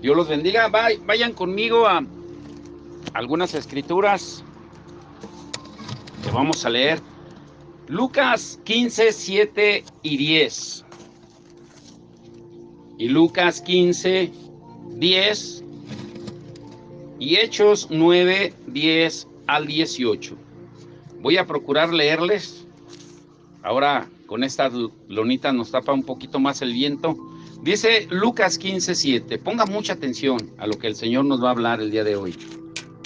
Dios los bendiga. Vayan conmigo a algunas escrituras que vamos a leer. Lucas 15, 7 y 10. Y Lucas 15, 10. Y Hechos 9, 10 al 18. Voy a procurar leerles. Ahora con estas lonitas nos tapa un poquito más el viento. Dice Lucas 15, 7. Ponga mucha atención a lo que el Señor nos va a hablar el día de hoy.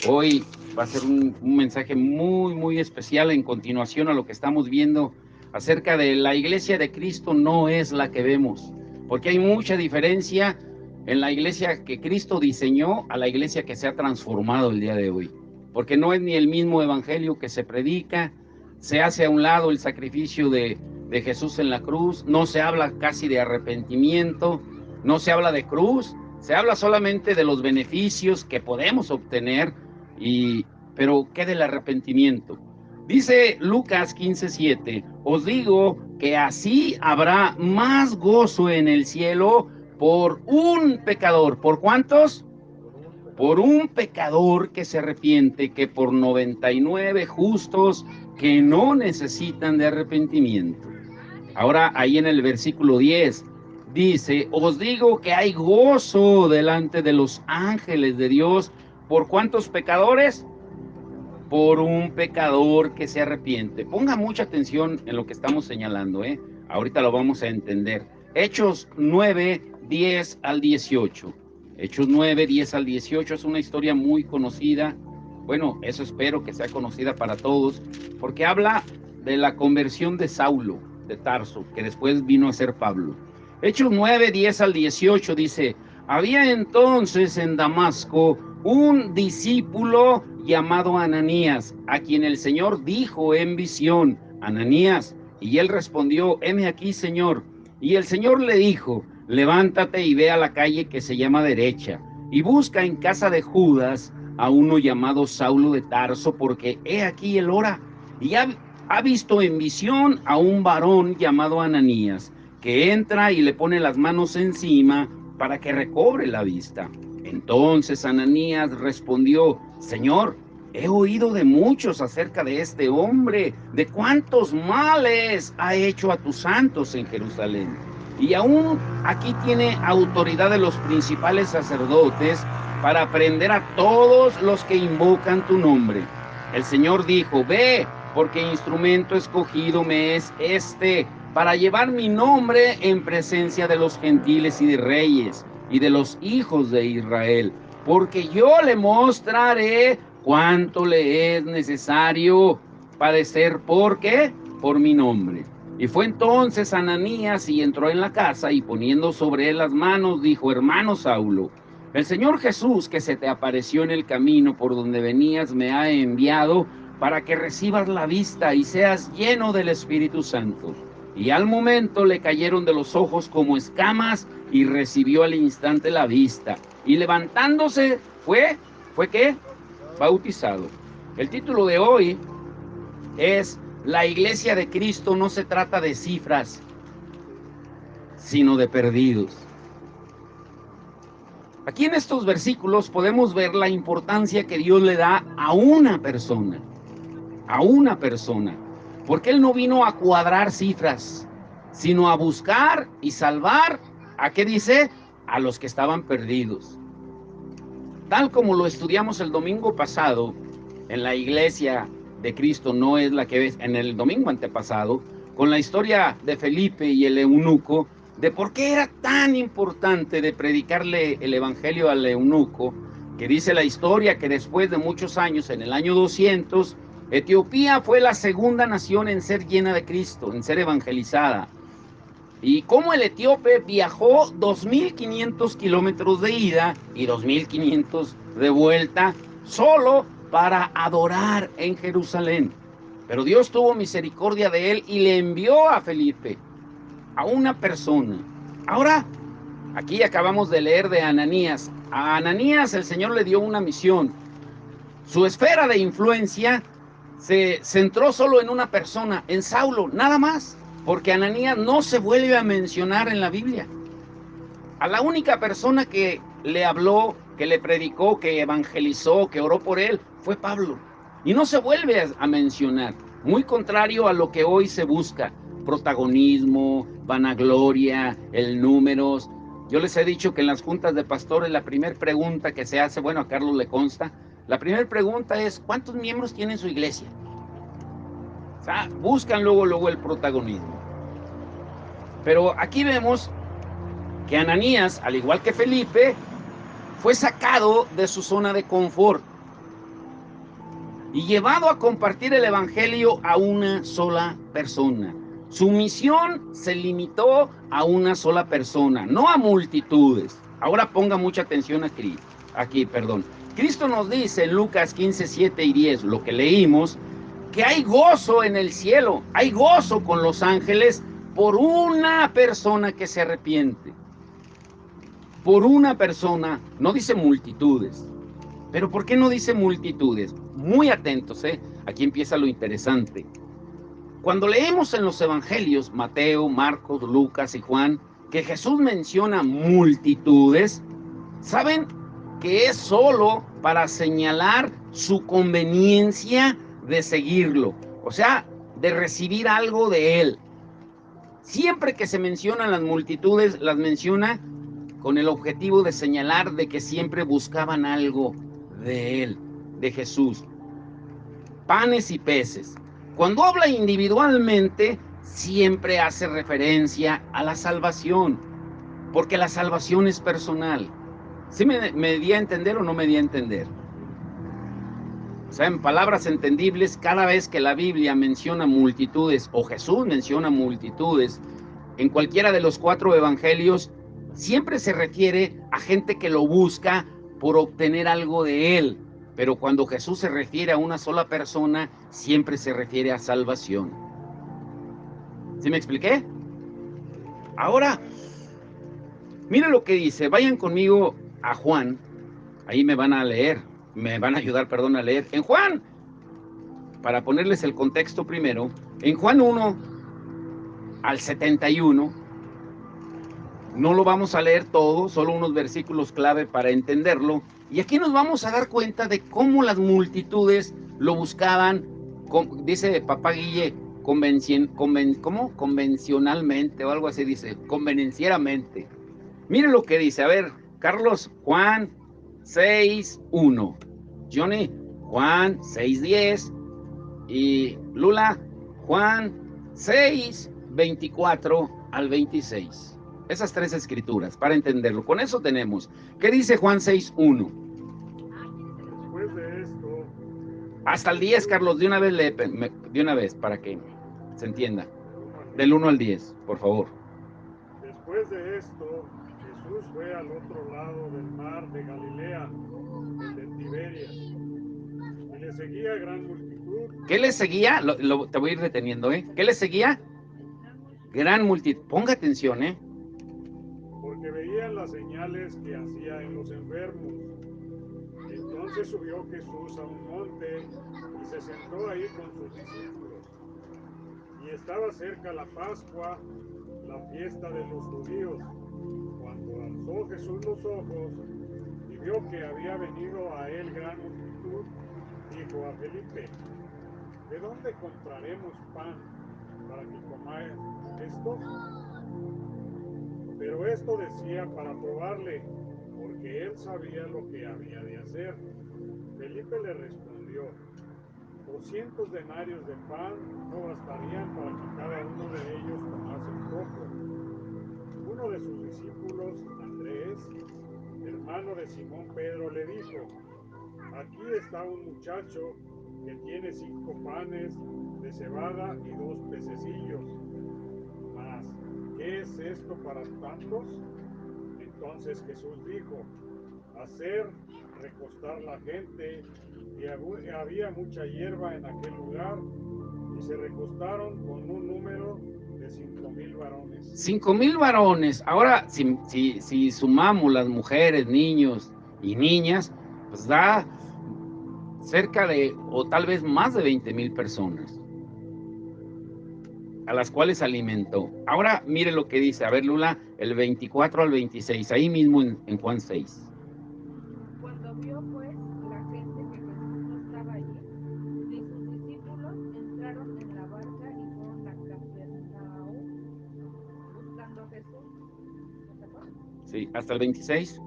Hoy va a ser un mensaje muy especial en continuación a lo que estamos viendo acerca de la iglesia de Cristo. No es la que vemos, porque hay mucha diferencia en la iglesia que Cristo diseñó a la iglesia que se ha transformado el día de hoy, porque no es ni el mismo evangelio que se predica. Se hace a un lado el sacrificio de Jesús en la cruz, no se habla casi de arrepentimiento, no se habla de cruz, se habla solamente de los beneficios que podemos obtener, pero ¿qué del arrepentimiento? Dice Lucas 15:7, os digo que así habrá más gozo en el cielo por un pecador. ¿Por cuántos? Por un pecador que se arrepiente, que por 99 justos que no necesitan de arrepentimiento. Ahora ahí en el versículo 10 dice, os digo que hay gozo delante de los ángeles de Dios. ¿Por cuántos pecadores? Por un pecador que se arrepiente. Ponga mucha atención en lo que estamos señalando, ahorita lo vamos a entender. Hechos 9, 10 al 18. Hechos 9, 10 al 18 es una historia muy conocida. Bueno, eso espero que sea conocida para todos, porque habla de la conversión de Saulo de Tarso, que después vino a ser Pablo. Hechos 9, 10 al 18 dice, había entonces en Damasco un discípulo llamado Ananías, a quien el Señor dijo en visión, Ananías, y él respondió, heme aquí, Señor. Y el Señor le dijo, levántate y ve a la calle que se llama Derecha, y busca en casa de Judas a uno llamado Saulo de Tarso, porque he aquí él ora, y ha visto en visión a un varón llamado Ananías, que entra y le pone las manos encima para que recobre la vista. Entonces Ananías respondió, Señor, he oído de muchos acerca de este hombre, de cuántos males ha hecho a tus santos en Jerusalén. Y aún aquí tiene autoridad de los principales sacerdotes para prender a todos los que invocan tu nombre. El Señor dijo, ve, porque instrumento escogido me es este, para llevar mi nombre en presencia de los gentiles y de reyes, y de los hijos de Israel, porque yo le mostraré cuánto le es necesario padecer. ¿Por qué? Por mi nombre. Y fue entonces Ananías y entró en la casa, y poniendo sobre él las manos, dijo, hermano Saulo, el Señor Jesús, que se te apareció en el camino por donde venías, me ha enviado para que recibas la vista y seas lleno del Espíritu Santo. Y al momento le cayeron de los ojos como escamas, y recibió al instante la vista. Y levantándose, ¿fue qué? Bautizado. El título de hoy es, la iglesia de Cristo no se trata de cifras, sino de perdidos. Aquí en estos versículos podemos ver la importancia que Dios le da a una persona, porque Él no vino a cuadrar cifras, sino a buscar y salvar, ¿a qué dice? A los que estaban perdidos. Tal como lo estudiamos el domingo pasado, en la iglesia de Cristo no es la que ves en el domingo antepasado, con la historia de Felipe y el eunuco, de por qué era tan importante de predicarle el evangelio al eunuco, que dice la historia que después de muchos años, en el año 200, Etiopía fue la segunda nación en ser llena de Cristo, en ser evangelizada. Y como el etíope viajó 2.500 kilómetros de ida y 2.500 de vuelta, solo para adorar en Jerusalén. Pero Dios tuvo misericordia de él y le envió a Felipe, a una persona. Ahora, aquí acabamos de leer de Ananías. A Ananías el Señor le dio una misión. Su esfera de influencia se centró solo en una persona, en Saulo, nada más, porque Ananías no se vuelve a mencionar en la Biblia. A la única persona que le habló, que le predicó, que evangelizó, que oró por él, fue Pablo. Y no se vuelve a mencionar, muy contrario a lo que hoy se busca, protagonismo, vanagloria, el números. Yo les he dicho que en las juntas de pastores la primera pregunta que se hace, bueno, a Carlos le consta, la primera pregunta es, ¿cuántos miembros tiene su iglesia? O sea, buscan luego el protagonismo. Pero aquí vemos que Ananías, al igual que Felipe, fue sacado de su zona de confort y llevado a compartir el evangelio a una sola persona. Su misión se limitó a una sola persona, no a multitudes. Ahora ponga mucha atención aquí. Cristo nos dice en Lucas 15, 7 y 10, lo que leímos, que hay gozo en el cielo, hay gozo con los ángeles por una persona que se arrepiente. Por una persona, no dice multitudes. Pero ¿por qué no dice multitudes? Muy atentos, aquí empieza lo interesante. Cuando leemos en los evangelios, Mateo, Marcos, Lucas y Juan, que Jesús menciona multitudes, ¿saben que es solo para señalar su conveniencia de seguirlo? O sea, de recibir algo de él. Siempre que se mencionan las multitudes, las menciona con el objetivo de señalar de que siempre buscaban algo de él, de Jesús. Panes y peces. Cuando habla individualmente, siempre hace referencia a la salvación, porque la salvación es personal. ¿Sí me di a entender o no me di a entender? O sea, en palabras entendibles, cada vez que la Biblia menciona multitudes, o Jesús menciona multitudes, en cualquiera de los 4 evangelios, siempre se refiere a gente que lo busca por obtener algo de él. Pero cuando Jesús se refiere a una sola persona, siempre se refiere a salvación. ¿Sí me expliqué? Ahora, miren lo que dice. Vayan conmigo a Juan. Ahí me van a ayudar, a leer. En Juan, para ponerles el contexto primero, en Juan 1 al 71, no lo vamos a leer todo, solo unos versículos clave para entenderlo. Y aquí nos vamos a dar cuenta de cómo las multitudes lo buscaban, dice papá Guille, convencionalmente o algo así, dice, convenencieramente. Miren lo que dice, a ver, Carlos, Juan 6:1, Johnny, Juan 6:10 y Lula, Juan 6:24 al 26. Esas 3 escrituras, para entenderlo. Con eso tenemos. ¿Qué dice Juan 6:1? Después de esto... Hasta el 10, Carlos, de una vez, para que se entienda. Del 1 al 10, por favor. Después de esto, Jesús fue al otro lado del mar de Galilea, el de Tiberias, y le seguía gran multitud. ¿Qué le seguía? Te voy a ir deteniendo, ¿Qué le seguía? Gran multitud. Ponga atención, Porque veían las señales que hacía en los enfermos. Entonces subió Jesús a un monte y se sentó ahí con sus discípulos. Y estaba cerca la Pascua, la fiesta de los judíos. Cuando alzó Jesús los ojos y vio que había venido a él gran multitud, dijo a Felipe: ¿de dónde compraremos pan para que comáis esto? Pero esto decía para probarle, porque él sabía lo que había de hacer. Felipe le respondió: 200 denarios de pan no bastarían para que cada uno de ellos tomase un poco. Uno de sus discípulos, Andrés, hermano de Simón Pedro, le dijo: aquí está un muchacho que tiene 5 panes de cebada y 2 pececillos. Mas, ¿qué es esto para tantos? Entonces Jesús dijo: hacer recostar la gente, y había mucha hierba en aquel lugar, y se recostaron con un número de 5,000 varones. 5,000 varones. Ahora, si sumamos las mujeres, niños y niñas, pues da cerca de, o tal vez más de 20,000 personas, a las cuales alimentó. Ahora, mire lo que dice, a ver, Lula, el 24 al 26, ahí mismo en Juan 6. vio pues la gente que Jesús no estaba allí, ni sus discípulos, entraron en la barca y fueron a Capernaum buscando a Jesús. ¿No te acuerdas? Sí, hasta el 26.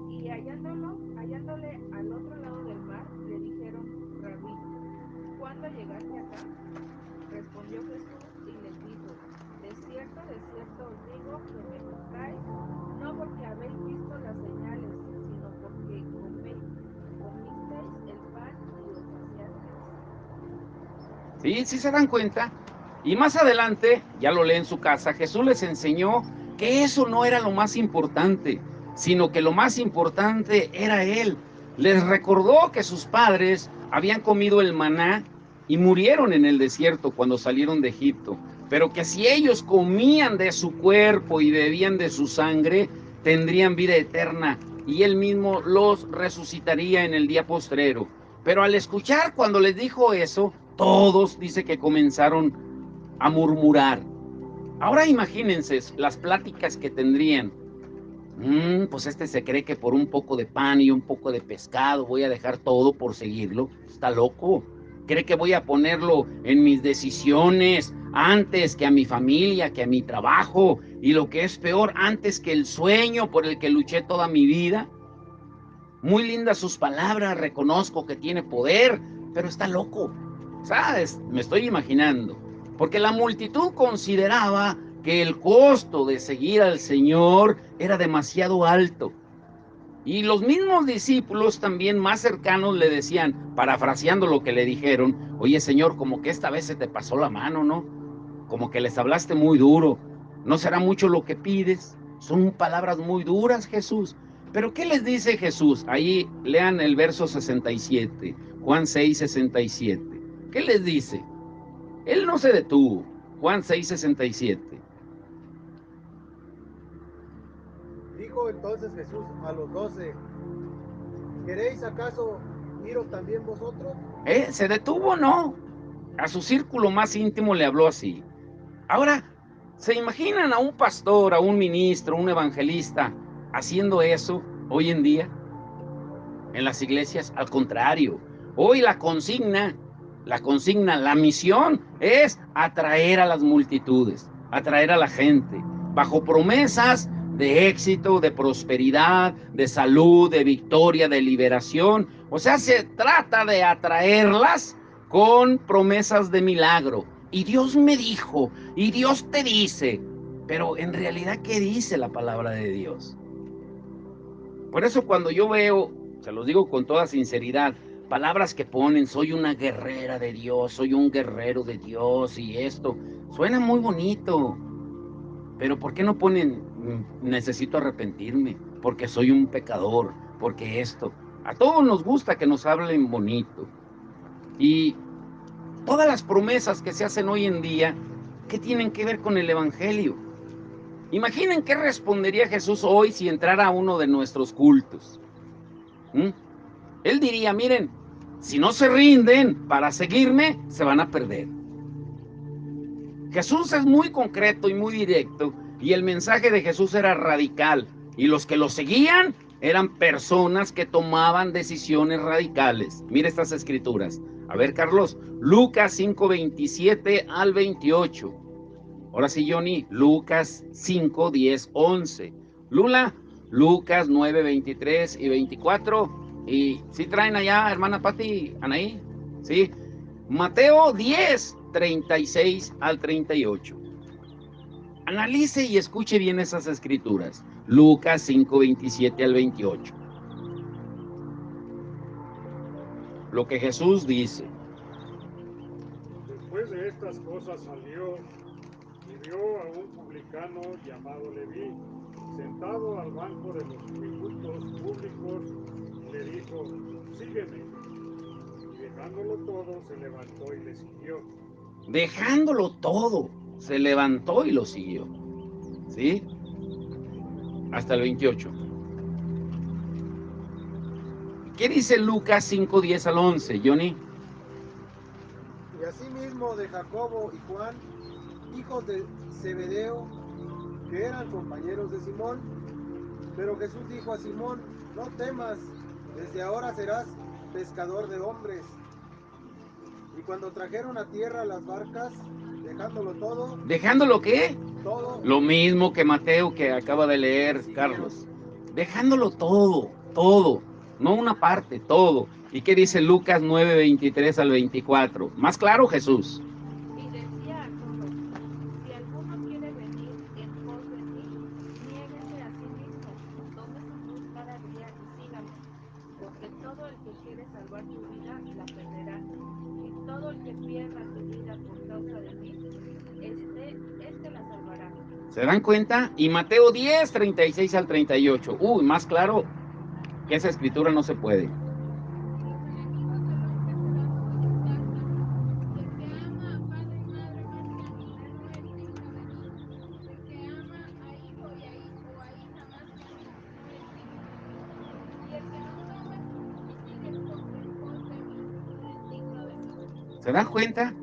Y hallándole al otro lado del mar, le dijeron, Rabí, ¿cuándo llegaste acá? Respondió Jesús y les dijo, de cierto os digo que me buscáis, no porque habéis visto las señales, sino porque comisteis el pan y os saciasteis. Sí, sí se dan cuenta. Y más adelante, ya lo lee en su casa, Jesús les enseñó que eso no era lo más importante, sino que lo más importante era Él. Les recordó que sus padres habían comido el maná y murieron en el desierto cuando salieron de Egipto, pero que si ellos comían de su cuerpo y bebían de su sangre, tendrían vida eterna y Él mismo los resucitaría en el día postrero. Pero al escuchar cuando les dijo eso, todos dice que comenzaron a murmurar. Ahora imagínense las pláticas que tendrían. Pues este se cree que por un poco de pan y un poco de pescado voy a dejar todo por seguirlo. Está loco. Cree que voy a ponerlo en mis decisiones antes que a mi familia, que a mi trabajo. Y lo que es peor, antes que el sueño por el que luché toda mi vida. Muy lindas sus palabras, reconozco que tiene poder, pero está loco. ¿Sabes? Me estoy imaginando. Porque la multitud consideraba que el costo de seguir al Señor era demasiado alto. Y los mismos discípulos también más cercanos le decían, parafraseando lo que le dijeron, oye Señor, como que esta vez se te pasó la mano, ¿no? Como que les hablaste muy duro. ¿No será mucho lo que pides? Son palabras muy duras, Jesús. Pero ¿qué les dice Jesús? Ahí lean el verso 67, Juan 6, 67. ¿Qué les dice? Él no se detuvo. Juan 6, 67. Dijo entonces Jesús a los 12, ¿queréis acaso iros también vosotros? ¿Se detuvo? No. A su círculo más íntimo le habló así. Ahora, ¿se imaginan a un pastor, a un ministro, un evangelista haciendo eso hoy en día en las iglesias? Al contrario, hoy la misión es atraer a las multitudes, atraer a la gente, bajo promesas de éxito, de prosperidad, de salud, de victoria, de liberación. O sea, se trata de atraerlas con promesas de milagro. Y Dios me dijo, y Dios te dice, pero en realidad, ¿qué dice la palabra de Dios? Por eso cuando yo veo, se los digo con toda sinceridad, palabras que ponen, soy una guerrera de Dios, soy un guerrero de Dios y esto, suena muy bonito, pero ¿por qué no ponen, necesito arrepentirme, porque soy un pecador, porque esto? A todos nos gusta que nos hablen bonito. Y todas las promesas que se hacen hoy en día, ¿qué tienen que ver con el Evangelio? Imaginen qué respondería Jesús hoy si entrara a uno de nuestros cultos. ¿Mm? Él diría, miren, si no se rinden para seguirme, se van a perder. Jesús es muy concreto y muy directo, y el mensaje de Jesús era radical, y los que lo seguían eran personas que tomaban decisiones radicales. Mire estas escrituras. A ver, Carlos, Lucas 5, 27 al 28. Ahora sí, Johnny, Lucas 5, 10, 11. Lula, Lucas 9, 23 y 24. Y si traen allá, hermana Pati, Anaí, sí. Mateo 10, 36 al 38. Analice y escuche bien esas escrituras. Lucas 5, 27 al 28. Lo que Jesús dice. Después de estas cosas salió y vio a un publicano llamado Leví, sentado al banco de los tributos públicos, y le dijo, sígueme. Y dejándolo todo, se levantó y le siguió. Dejándolo todo, se levantó y lo siguió. ¿Sí? Hasta el 28. ¿Qué dice Lucas 5, 10 al 11, Johnny? Y asimismo de Jacobo y Juan, hijos de Zebedeo, que eran compañeros de Simón. Pero Jesús dijo a Simón, no temas, desde ahora serás pescador de hombres. Y cuando trajeron a tierra las barcas, dejándolo todo, ¿Dejándolo qué? todo, Lo mismo que Mateo que acaba de leer, Carlos. Dejándolo todo, todo. No una parte, todo. ¿Y qué dice Lucas 9, 23 al 24? Más claro, Jesús. Y decía a todos, si alguno quiere venir en pos de mí, niéguese a sí mismo, tome su cruz cada día y sígame. Porque todo el que quiere salvar su vida, la perderá. Y todo el que pierda su vida por causa de mí, este la salvará. ¿Se dan cuenta? Y Mateo 10, 36 al 38. Uy, más claro que esa escritura no se puede. Los enemigos del hombre serán como su casa. El que ama a padre y madre más que a mí, no es digno de mí. El que ama a hijo o a hija más que a mí, no es digno de mí. Y el que no toma su cruz y sigue en pos de mí, no es digno de mí. ¿Se dan cuenta?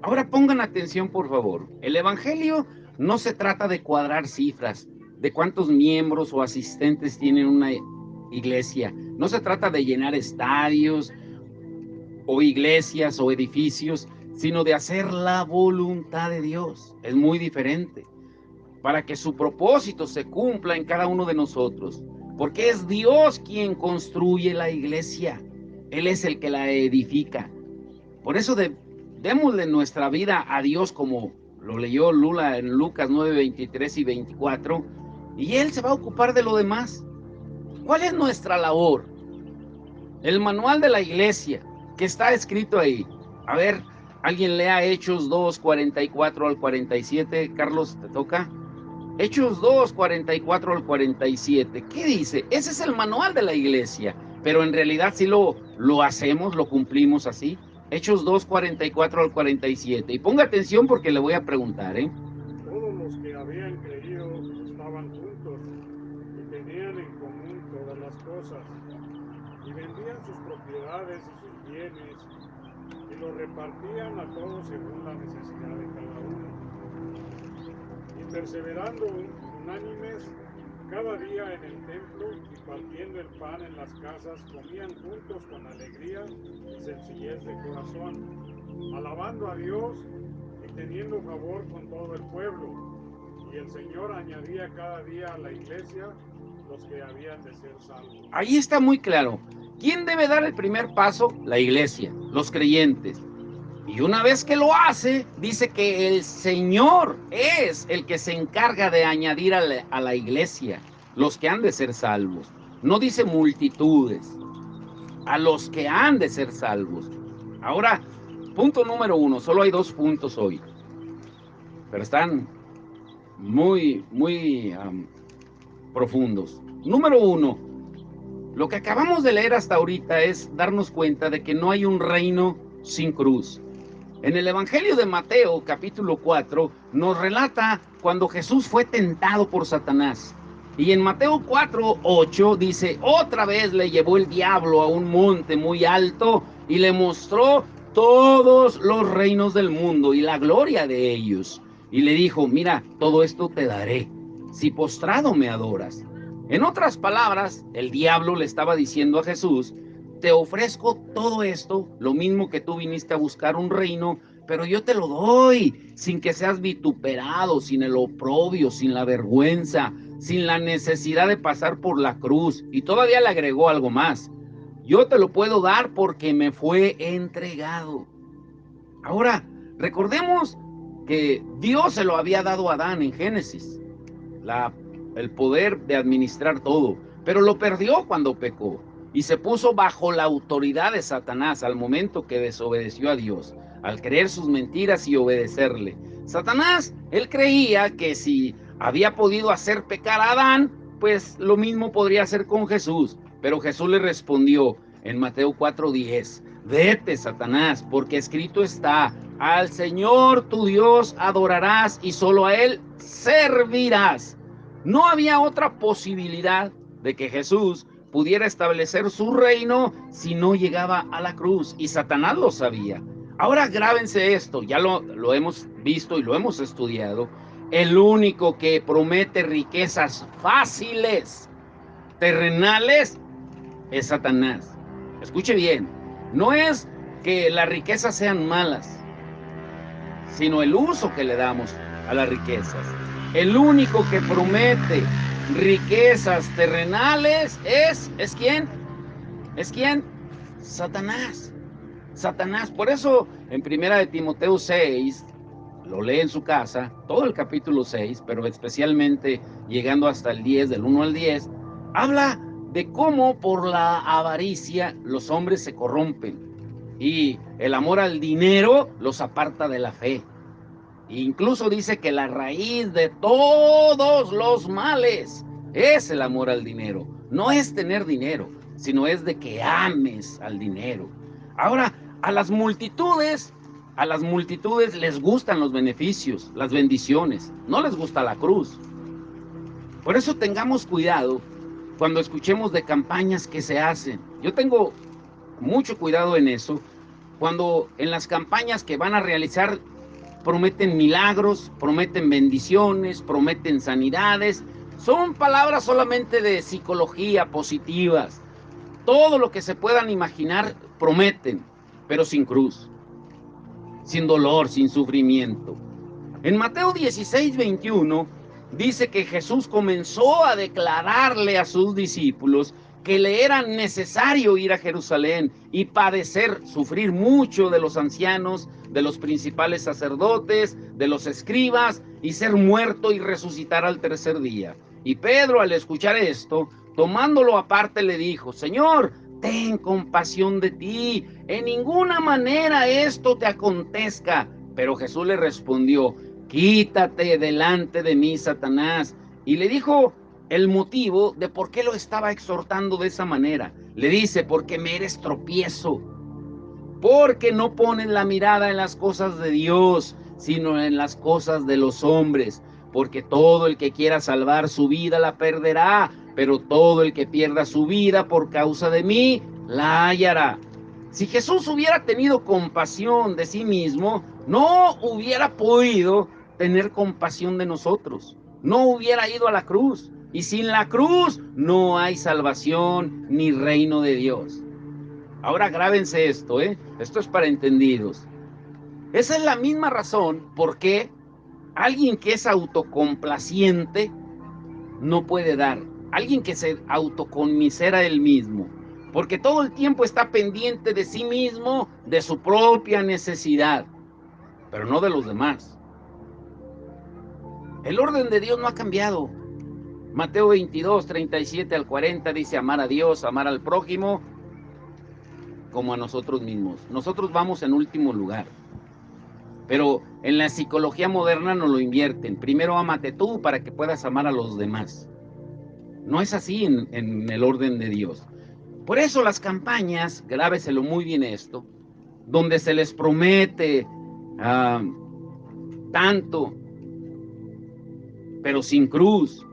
Ahora pongan atención, por favor. El Evangelio no se trata de cuadrar cifras, de cuántos miembros o asistentes tiene una iglesia. No se trata de llenar estadios o iglesias o edificios, sino de hacer la voluntad de Dios. Es muy diferente. Para que su propósito se cumpla en cada uno de nosotros. Porque es Dios quien construye la iglesia. Él es el que la edifica. Por eso démosle nuestra vida a Dios, como lo leyó Lula en Lucas 9, 23 y 24, y Él se va a ocupar de lo demás. ¿Cuál es nuestra labor? El manual de la iglesia, que está escrito ahí. A ver, alguien lea Hechos 2, 44 al 47. Carlos, ¿te toca? Hechos 2, 44 al 47. ¿Qué dice? Ese es el manual de la iglesia, pero en realidad sí lo hacemos, lo cumplimos así. Hechos 2, 44 al 47. Y ponga atención porque le voy a preguntar, ¿eh? Todos los que habían creído estaban juntos y tenían en común todas las cosas, y vendían sus propiedades y sus bienes, y los repartían a todos según la necesidad de cada uno. Y perseverando unánimes cada día en el templo y partiendo el pan en las casas, comían juntos con alegría y sencillez de corazón, alabando a Dios y teniendo favor con todo el pueblo. Y el Señor añadía cada día a la iglesia los que habían de ser salvos. Ahí está muy claro. ¿Quién debe dar el primer paso? La iglesia, los creyentes. Y una vez que lo hace, dice que el Señor es el que se encarga de añadir a la iglesia los que han de ser salvos. No dice multitudes, a los que han de ser salvos. Ahora, punto número 1, solo hay 2 puntos hoy, pero están muy profundos. Número 1, lo que acabamos de leer hasta ahorita es darnos cuenta de que no hay un reino sin cruz. En el Evangelio de Mateo, capítulo 4, nos relata cuando Jesús fue tentado por Satanás. Y en Mateo 4, 8 dice, otra vez le llevó el diablo a un monte muy alto y le mostró todos los reinos del mundo y la gloria de ellos. Y le dijo, mira, todo esto te daré, si postrado me adoras. En otras palabras, el diablo le estaba diciendo a Jesús, te ofrezco todo esto, lo mismo que tú viniste a buscar un reino, pero yo te lo doy, sin que seas vituperado, sin el oprobio, sin la vergüenza, sin la necesidad de pasar por la cruz. Y todavía le agregó algo más. Yo te lo puedo dar porque me fue entregado. Ahora, recordemos que Dios se lo había dado a Adán en Génesis, el poder de administrar todo, pero lo perdió cuando pecó y se puso bajo la autoridad de Satanás al momento que desobedeció a Dios, al creer sus mentiras y obedecerle. Satanás, él creía que si había podido hacer pecar a Adán, pues lo mismo podría hacer con Jesús. Pero Jesús le respondió en Mateo 4:10, vete, Satanás, porque escrito está, al Señor tu Dios adorarás y solo a Él servirás. No había otra posibilidad de que Jesús pudiera establecer su reino si no llegaba a la cruz, y Satanás lo sabía. Ahora grábense esto, ya lo hemos visto y lo hemos estudiado. El único que promete riquezas fáciles, terrenales, es Satanás. Escuche bien, no es que las riquezas sean malas, sino el uso que le damos a las riquezas. El único que promete riquezas terrenales ¿es quién? ¿Es quién? Satanás. Satanás. Por eso en 1 de Timoteo 6, lo lee en su casa, todo el capítulo 6, pero especialmente llegando hasta el 10, del 1 al 10, habla de cómo por la avaricia los hombres se corrompen y el amor al dinero los aparta de la fe. E incluso dice que la raíz de todos los males es el amor al dinero. No es tener dinero, sino es de que ames al dinero. Ahora, a las multitudes les gustan los beneficios, las bendiciones, no les gusta la cruz. Por eso tengamos cuidado cuando escuchemos de campañas que se hacen. Yo tengo mucho cuidado en eso, cuando en las campañas que van a realizar prometen milagros, prometen bendiciones, prometen sanidades. Son palabras solamente de psicología positivas. Todo lo que se puedan imaginar prometen, pero sin cruz, sin dolor, sin sufrimiento. En Mateo 16, 21 dice que Jesús comenzó a declararle a sus discípulos que le era necesario ir a Jerusalén y padecer, sufrir mucho de los ancianos, de los principales sacerdotes, de los escribas, y ser muerto y resucitar al tercer día. Y Pedro, al escuchar esto, tomándolo aparte, le dijo: Señor, ten compasión de ti, en ninguna manera esto te acontezca. Pero Jesús le respondió: quítate delante de mí, Satanás. Y le dijo el motivo de por qué lo estaba exhortando de esa manera. Le dice: porque me eres tropiezo, porque no pones la mirada en las cosas de Dios, sino en las cosas de los hombres. Porque todo el que quiera salvar su vida la perderá, pero todo el que pierda su vida por causa de mí la hallará. Si Jesús hubiera tenido compasión de sí mismo, no hubiera podido tener compasión de nosotros. No hubiera ido a la cruz. Y sin la cruz no hay salvación ni reino de Dios. Ahora grábense esto, esto es para entendidos. Esa es la misma razón por qué alguien que es autocomplaciente no puede dar. Alguien que se autoconmisera él mismo, porque todo el tiempo está pendiente de sí mismo, de su propia necesidad, pero no de los demás. El orden de Dios no ha cambiado. Mateo 22, 37 al 40 dice: amar a Dios, amar al prójimo como a nosotros mismos. Nosotros vamos en último lugar, pero en la psicología moderna nos lo invierten. Primero ámate tú para que puedas amar a los demás. No es así en el orden de Dios. Por eso las campañas, grábeselo muy bien esto, donde se les promete tanto, pero sin cruz.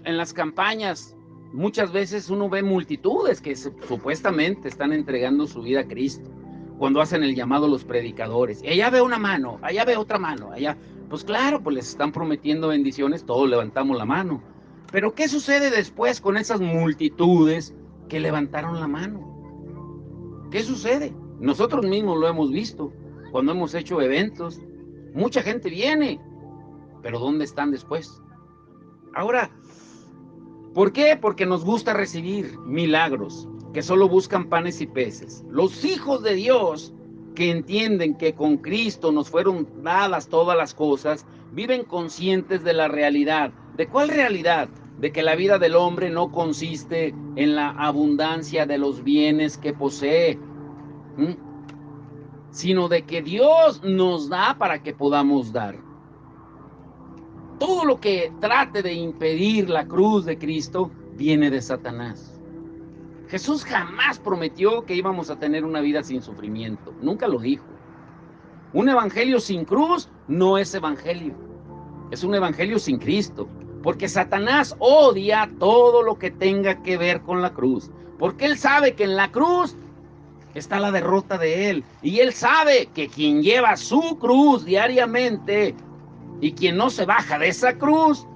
En las campañas muchas veces uno ve multitudes que supuestamente están entregando su vida a Cristo. Cuando hacen el llamado los predicadores, y allá ve una mano, allá ve otra mano, allá, pues claro, pues les están prometiendo bendiciones, todos levantamos la mano. Pero ¿qué sucede después con esas multitudes que levantaron la mano? ¿Qué sucede? Nosotros mismos lo hemos visto cuando hemos hecho eventos. Mucha gente viene, pero ¿dónde están después? Ahora, ¿por qué? Porque nos gusta recibir milagros que solo buscan panes y peces. Los hijos de Dios que entienden que con Cristo nos fueron dadas todas las cosas, viven conscientes de la realidad. ¿De cuál realidad? De que la vida del hombre no consiste en la abundancia de los bienes que posee, sino de que Dios nos da para que podamos dar. Todo lo que trate de impedir la cruz de Cristo viene de Satanás. Jesús jamás prometió que íbamos a tener una vida sin sufrimiento. Nunca lo dijo. Un evangelio sin cruz no es evangelio. Es un evangelio sin Cristo. Porque Satanás odia todo lo que tenga que ver con la cruz. Porque él sabe que en la cruz está la derrota de él. Y él sabe que quien lleva su cruz diariamente y quien no se baja de esa cruz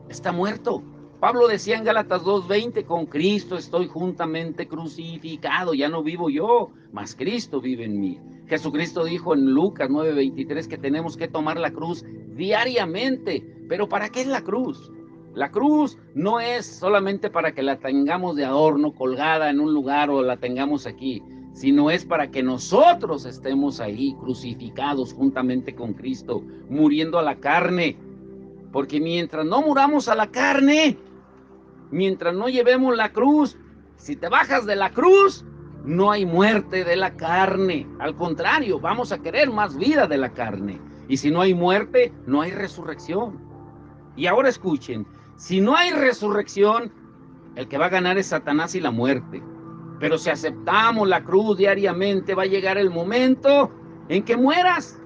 está muerto. Pablo decía en Gálatas 2:20, con Cristo estoy juntamente crucificado, ya no vivo yo, mas Cristo vive en mí. Jesucristo dijo en Lucas 9:23 que tenemos que tomar la cruz diariamente. ¿Pero para qué es la cruz? La cruz no es solamente para que la tengamos de adorno colgada en un lugar o la tengamos aquí, sino es para que nosotros estemos ahí crucificados juntamente con Cristo, muriendo a la carne. Porque mientras no muramos a la carne, mientras no llevemos la cruz, si te bajas de la cruz, no hay muerte de la carne. Al contrario, vamos a querer más vida de la carne. Y si no hay muerte, no hay resurrección. Y ahora escuchen, si no hay resurrección, el que va a ganar es Satanás y la muerte. Pero si aceptamos la cruz diariamente, va a llegar el momento en que mueras.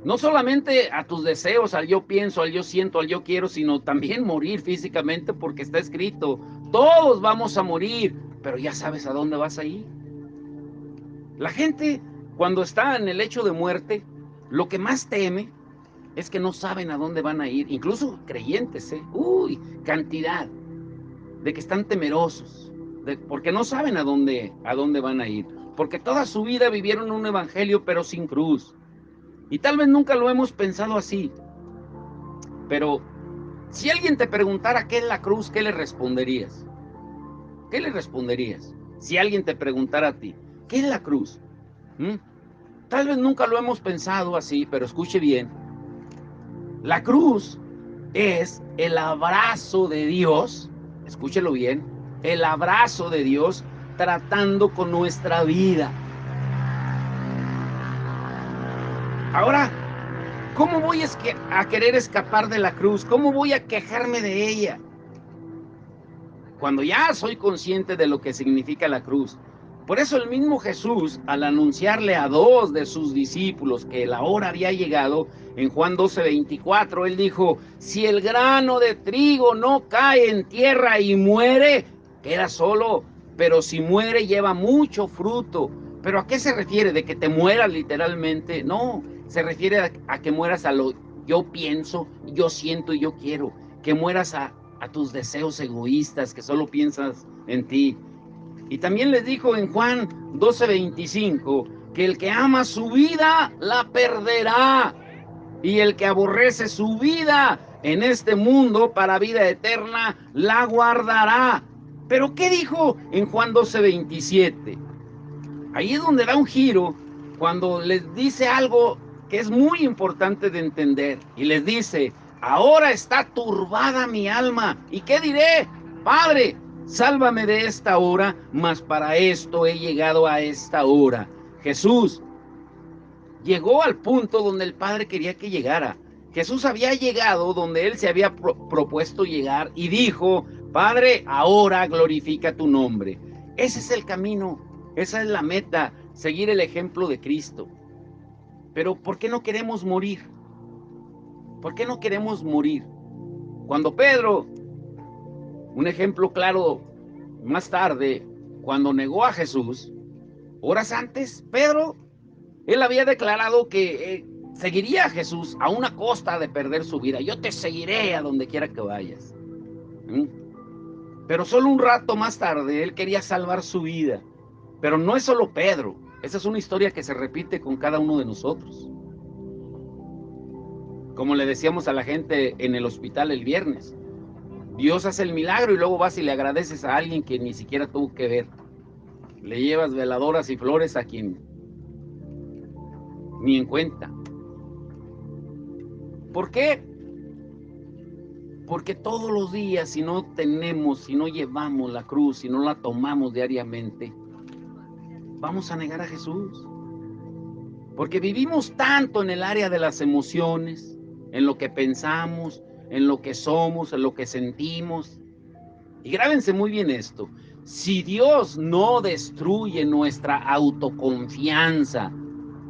No solamente a tus deseos, al yo pienso, al yo siento, al yo quiero, sino también morir físicamente, porque está escrito, todos vamos a morir, pero ya sabes a dónde vas a ir. La gente, cuando está en el lecho de muerte, lo que más teme es que no saben a dónde van a ir, incluso creyentes, cantidad de que están temerosos, porque no saben a dónde van a ir, porque toda su vida vivieron un evangelio pero sin cruz. Y tal vez nunca lo hemos pensado así. Pero si alguien te preguntara qué es la cruz, ¿qué le responderías? ¿Qué le responderías? Si alguien te preguntara a ti, ¿qué es la cruz? Tal vez nunca lo hemos pensado así, pero escuche bien. La cruz es el abrazo de Dios, escúchelo bien, el abrazo de Dios tratando con nuestra vida. Ahora, ¿cómo voy a querer escapar de la cruz? ¿Cómo voy a quejarme de ella? Cuando ya soy consciente de lo que significa la cruz. Por eso el mismo Jesús, al anunciarle a 2 de sus discípulos que la hora había llegado, en Juan 12:24, él dijo, si el grano de trigo no cae en tierra y muere, queda solo, pero si muere lleva mucho fruto. ¿Pero a qué se refiere? ¿De que te mueras literalmente? No, se refiere a que mueras a lo yo pienso, yo siento y yo quiero. Que mueras a tus deseos egoístas, que solo piensas en ti. Y también les dijo en Juan 12:25, que el que ama su vida, la perderá. Y el que aborrece su vida en este mundo para vida eterna, la guardará. ¿Pero qué dijo en Juan 12:27? Ahí es donde da un giro cuando les dice algo que es muy importante de entender. Y les dice, ahora está turbada mi alma. ¿Y qué diré? Padre, sálvame de esta hora, mas para esto he llegado a esta hora. Jesús llegó al punto donde el Padre quería que llegara. Jesús había llegado donde él se había propuesto llegar y dijo, Padre, ahora glorifica tu nombre. Ese es el camino. Esa es la meta, seguir el ejemplo de Cristo. Pero ¿por qué no queremos morir? ¿Por qué no queremos morir? Cuando Pedro, un ejemplo claro, más tarde, cuando negó a Jesús, horas antes, Pedro, él había declarado que seguiría a Jesús a una costa de perder su vida. Yo te seguiré a donde quiera que vayas. Pero solo un rato más tarde, él quería salvar su vida. Pero no es solo Pedro, esa es una historia que se repite con cada uno de nosotros. Como le decíamos a la gente en el hospital el viernes, Dios hace el milagro y luego vas y le agradeces a alguien que ni siquiera tuvo que ver. Le llevas veladoras y flores a quien ni en cuenta. ¿Por qué? Porque todos los días, si no llevamos la cruz, si no la tomamos diariamente, vamos a negar a Jesús. Porque vivimos tanto en el área de las emociones, en lo que pensamos, en lo que somos, en lo que sentimos. Y grábense muy bien esto. Si Dios no destruye nuestra autoconfianza,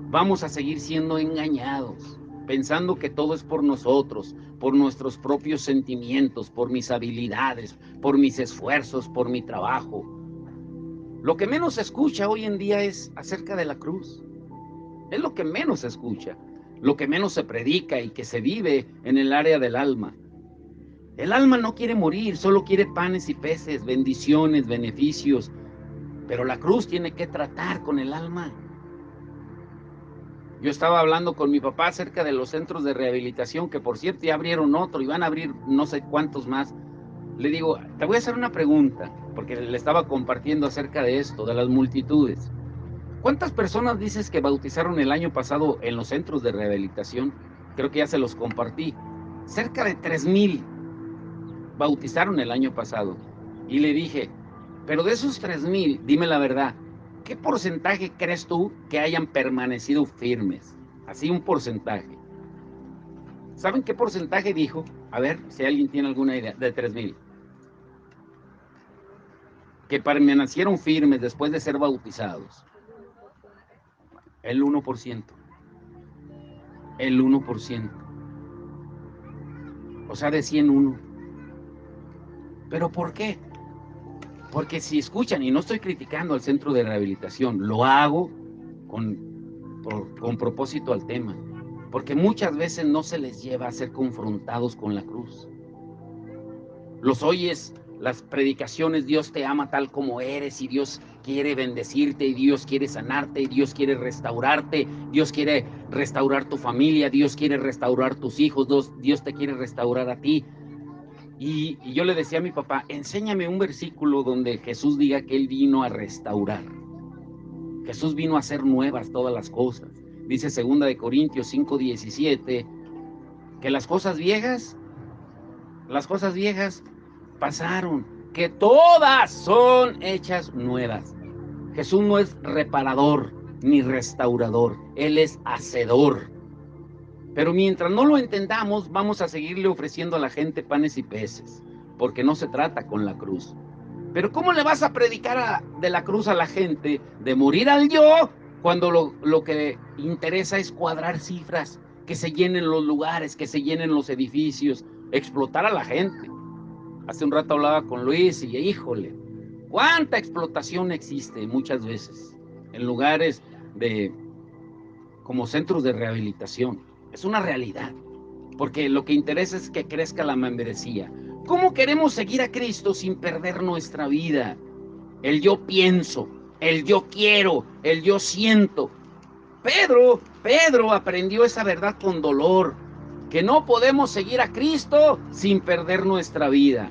vamos a seguir siendo engañados, pensando que todo es por nosotros, por nuestros propios sentimientos, por mis habilidades, por mis esfuerzos, por mi trabajo. Lo que menos se escucha hoy en día es acerca de la cruz. Es lo que menos se escucha, lo que menos se predica y que se vive en el área del alma. El alma no quiere morir, solo quiere panes y peces, bendiciones, beneficios. Pero la cruz tiene que tratar con el alma. Yo estaba hablando con mi papá acerca de los centros de rehabilitación, que por cierto ya abrieron otro y van a abrir no sé cuántos más. Le digo, te voy a hacer una pregunta, porque le estaba compartiendo acerca de esto, de las multitudes. ¿Cuántas personas dices que bautizaron el año pasado en los centros de rehabilitación? Creo que ya se los compartí. Cerca de 3,000 bautizaron el año pasado. Y le dije, pero de esos 3,000, dime la verdad, ¿qué porcentaje crees tú que hayan permanecido firmes? Así un porcentaje. ¿Saben qué porcentaje dijo? A ver, si alguien tiene alguna idea, de 3,000. Que permanecieron firmes después de ser bautizados. El 1%. El 1%. O sea, de 101. ¿Pero por qué? Porque si escuchan, y no estoy criticando al centro de rehabilitación, lo hago con propósito al tema, porque muchas veces no se les lleva a ser confrontados con la cruz. Los oyes, las predicaciones, Dios te ama tal como eres, y Dios quiere bendecirte, y Dios quiere sanarte, y Dios quiere restaurarte, Dios quiere restaurar tu familia, Dios quiere restaurar tus hijos, Dios te quiere restaurar a ti. Y yo le decía a mi papá, enséñame un versículo donde Jesús diga que Él vino a restaurar. Jesús vino a hacer nuevas todas las cosas. Dice 2 Corintios 5:17, que las cosas viejas pasaron, que todas son hechas nuevas. Jesús no es reparador ni restaurador, Él es hacedor. Pero mientras no lo entendamos, vamos a seguirle ofreciendo a la gente panes y peces, porque no se trata con la cruz. Pero ¿cómo le vas a predicar de la cruz a la gente, de morir al yo, cuando lo que interesa es cuadrar cifras, que se llenen los lugares, que se llenen los edificios, explotar a la gente? Hace un rato hablaba con Luis y híjole, cuánta explotación existe muchas veces en lugares como centros de rehabilitación. Es una realidad, porque lo que interesa es que crezca la membresía. ¿Cómo queremos seguir a Cristo sin perder nuestra vida? El yo pienso, el yo quiero, el yo siento. Pedro aprendió esa verdad con dolor, que no podemos seguir a Cristo sin perder nuestra vida.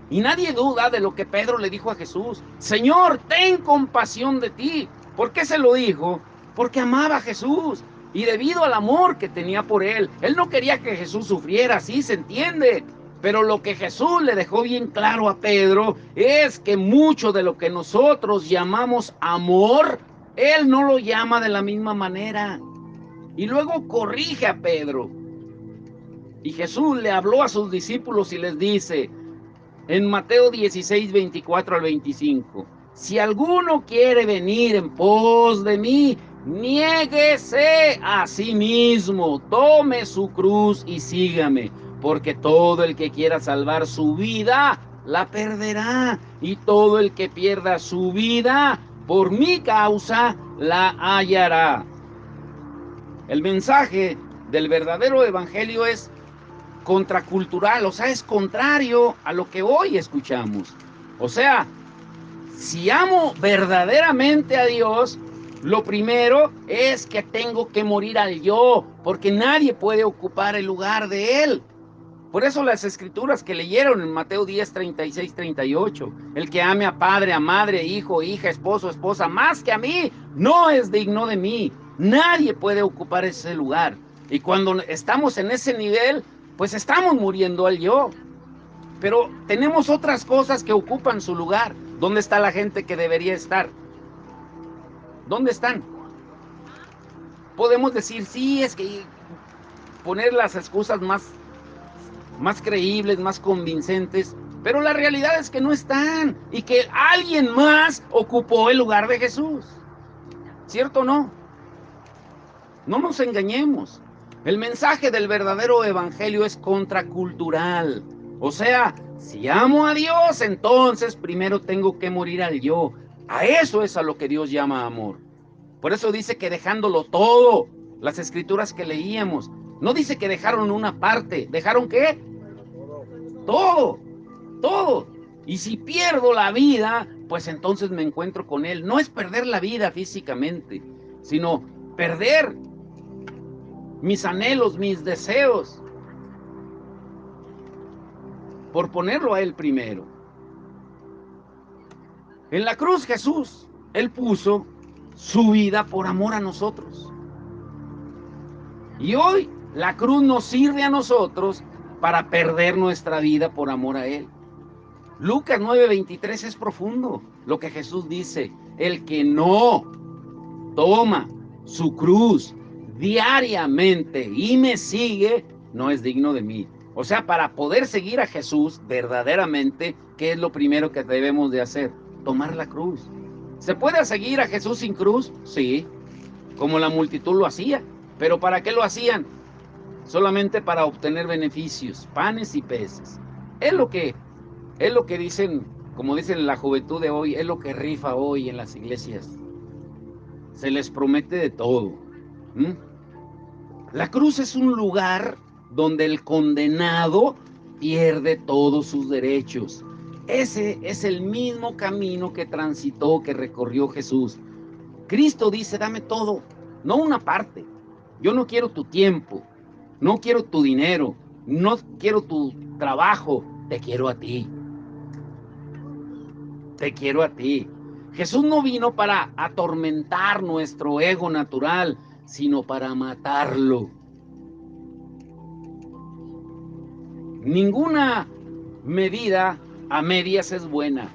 Y nadie duda de lo que Pedro le dijo a Jesús. Señor, ten compasión de ti. ¿Por qué se lo dijo? Porque amaba a Jesús. Y debido al amor que tenía por él no quería que Jesús sufriera, sí se entiende. Pero lo que Jesús le dejó bien claro a Pedro es que mucho de lo que nosotros llamamos amor, Él no lo llama de la misma manera. Y luego corrige a Pedro. Y Jesús le habló a sus discípulos y les dice, en Mateo 16, 24 al 25, si alguno quiere venir en pos de mí, niéguese a sí mismo, tome su cruz y sígame, porque todo el que quiera salvar su vida, la perderá, y todo el que pierda su vida, por mi causa, la hallará. El mensaje del verdadero evangelio es contracultural, o sea, es contrario a lo que hoy escuchamos. O sea, si amo verdaderamente a Dios, lo primero es que tengo que morir al yo, porque nadie puede ocupar el lugar de Él. Por eso las escrituras que leyeron en Mateo 10, 36, 38, el que ame a padre, a madre, hijo, hija, esposo, esposa, más que a mí, no es digno de mí. Nadie puede ocupar ese lugar. Y cuando estamos en ese nivel, pues estamos muriendo al yo. Pero tenemos otras cosas que ocupan su lugar. ¿Dónde está la gente que debería estar? ¿Dónde están? Podemos decir, sí, es que poner las excusas más creíbles, más convincentes, pero la realidad es que no están y que alguien más ocupó el lugar de Jesús. ¿Cierto o no? No nos engañemos. El mensaje del verdadero evangelio es contracultural. O sea, si amo a Dios, entonces primero tengo que morir al yo. A eso es a lo que Dios llama amor. Por eso dice que dejándolo todo, las escrituras que leíamos, no dice que dejaron una parte. ¿Dejaron qué? todo, todo. Y si pierdo la vida, pues entonces me encuentro con Él. No es perder la vida físicamente, sino perder mis anhelos, mis deseos, por ponerlo a Él primero. En la cruz Jesús, Él puso su vida por amor a nosotros. Y hoy la cruz nos sirve a nosotros para perder nuestra vida por amor a Él. Lucas 9:23 es profundo lo que Jesús dice: el que no toma su cruz diariamente y me sigue, no es digno de mí. O sea, para poder seguir a Jesús verdaderamente, ¿qué es lo primero que debemos de hacer? Tomar la cruz. ¿Se puede seguir a Jesús sin cruz? Sí, como la multitud lo hacía. ¿Pero para qué lo hacían? Solamente para obtener beneficios, panes y peces. Es lo que dicen, como dicen la juventud de hoy, es lo que rifa hoy en las iglesias. Se les promete de todo. La cruz es un lugar donde el condenado pierde todos sus derechos. Ese es el mismo camino que transitó, que recorrió Jesús. Cristo dice: dame todo, no una parte. Yo no quiero tu tiempo, no quiero tu dinero, no quiero tu trabajo, te quiero a ti. Te quiero a ti. Jesús no vino para atormentar nuestro ego natural, sino para matarlo. Ninguna medida a medias es buena.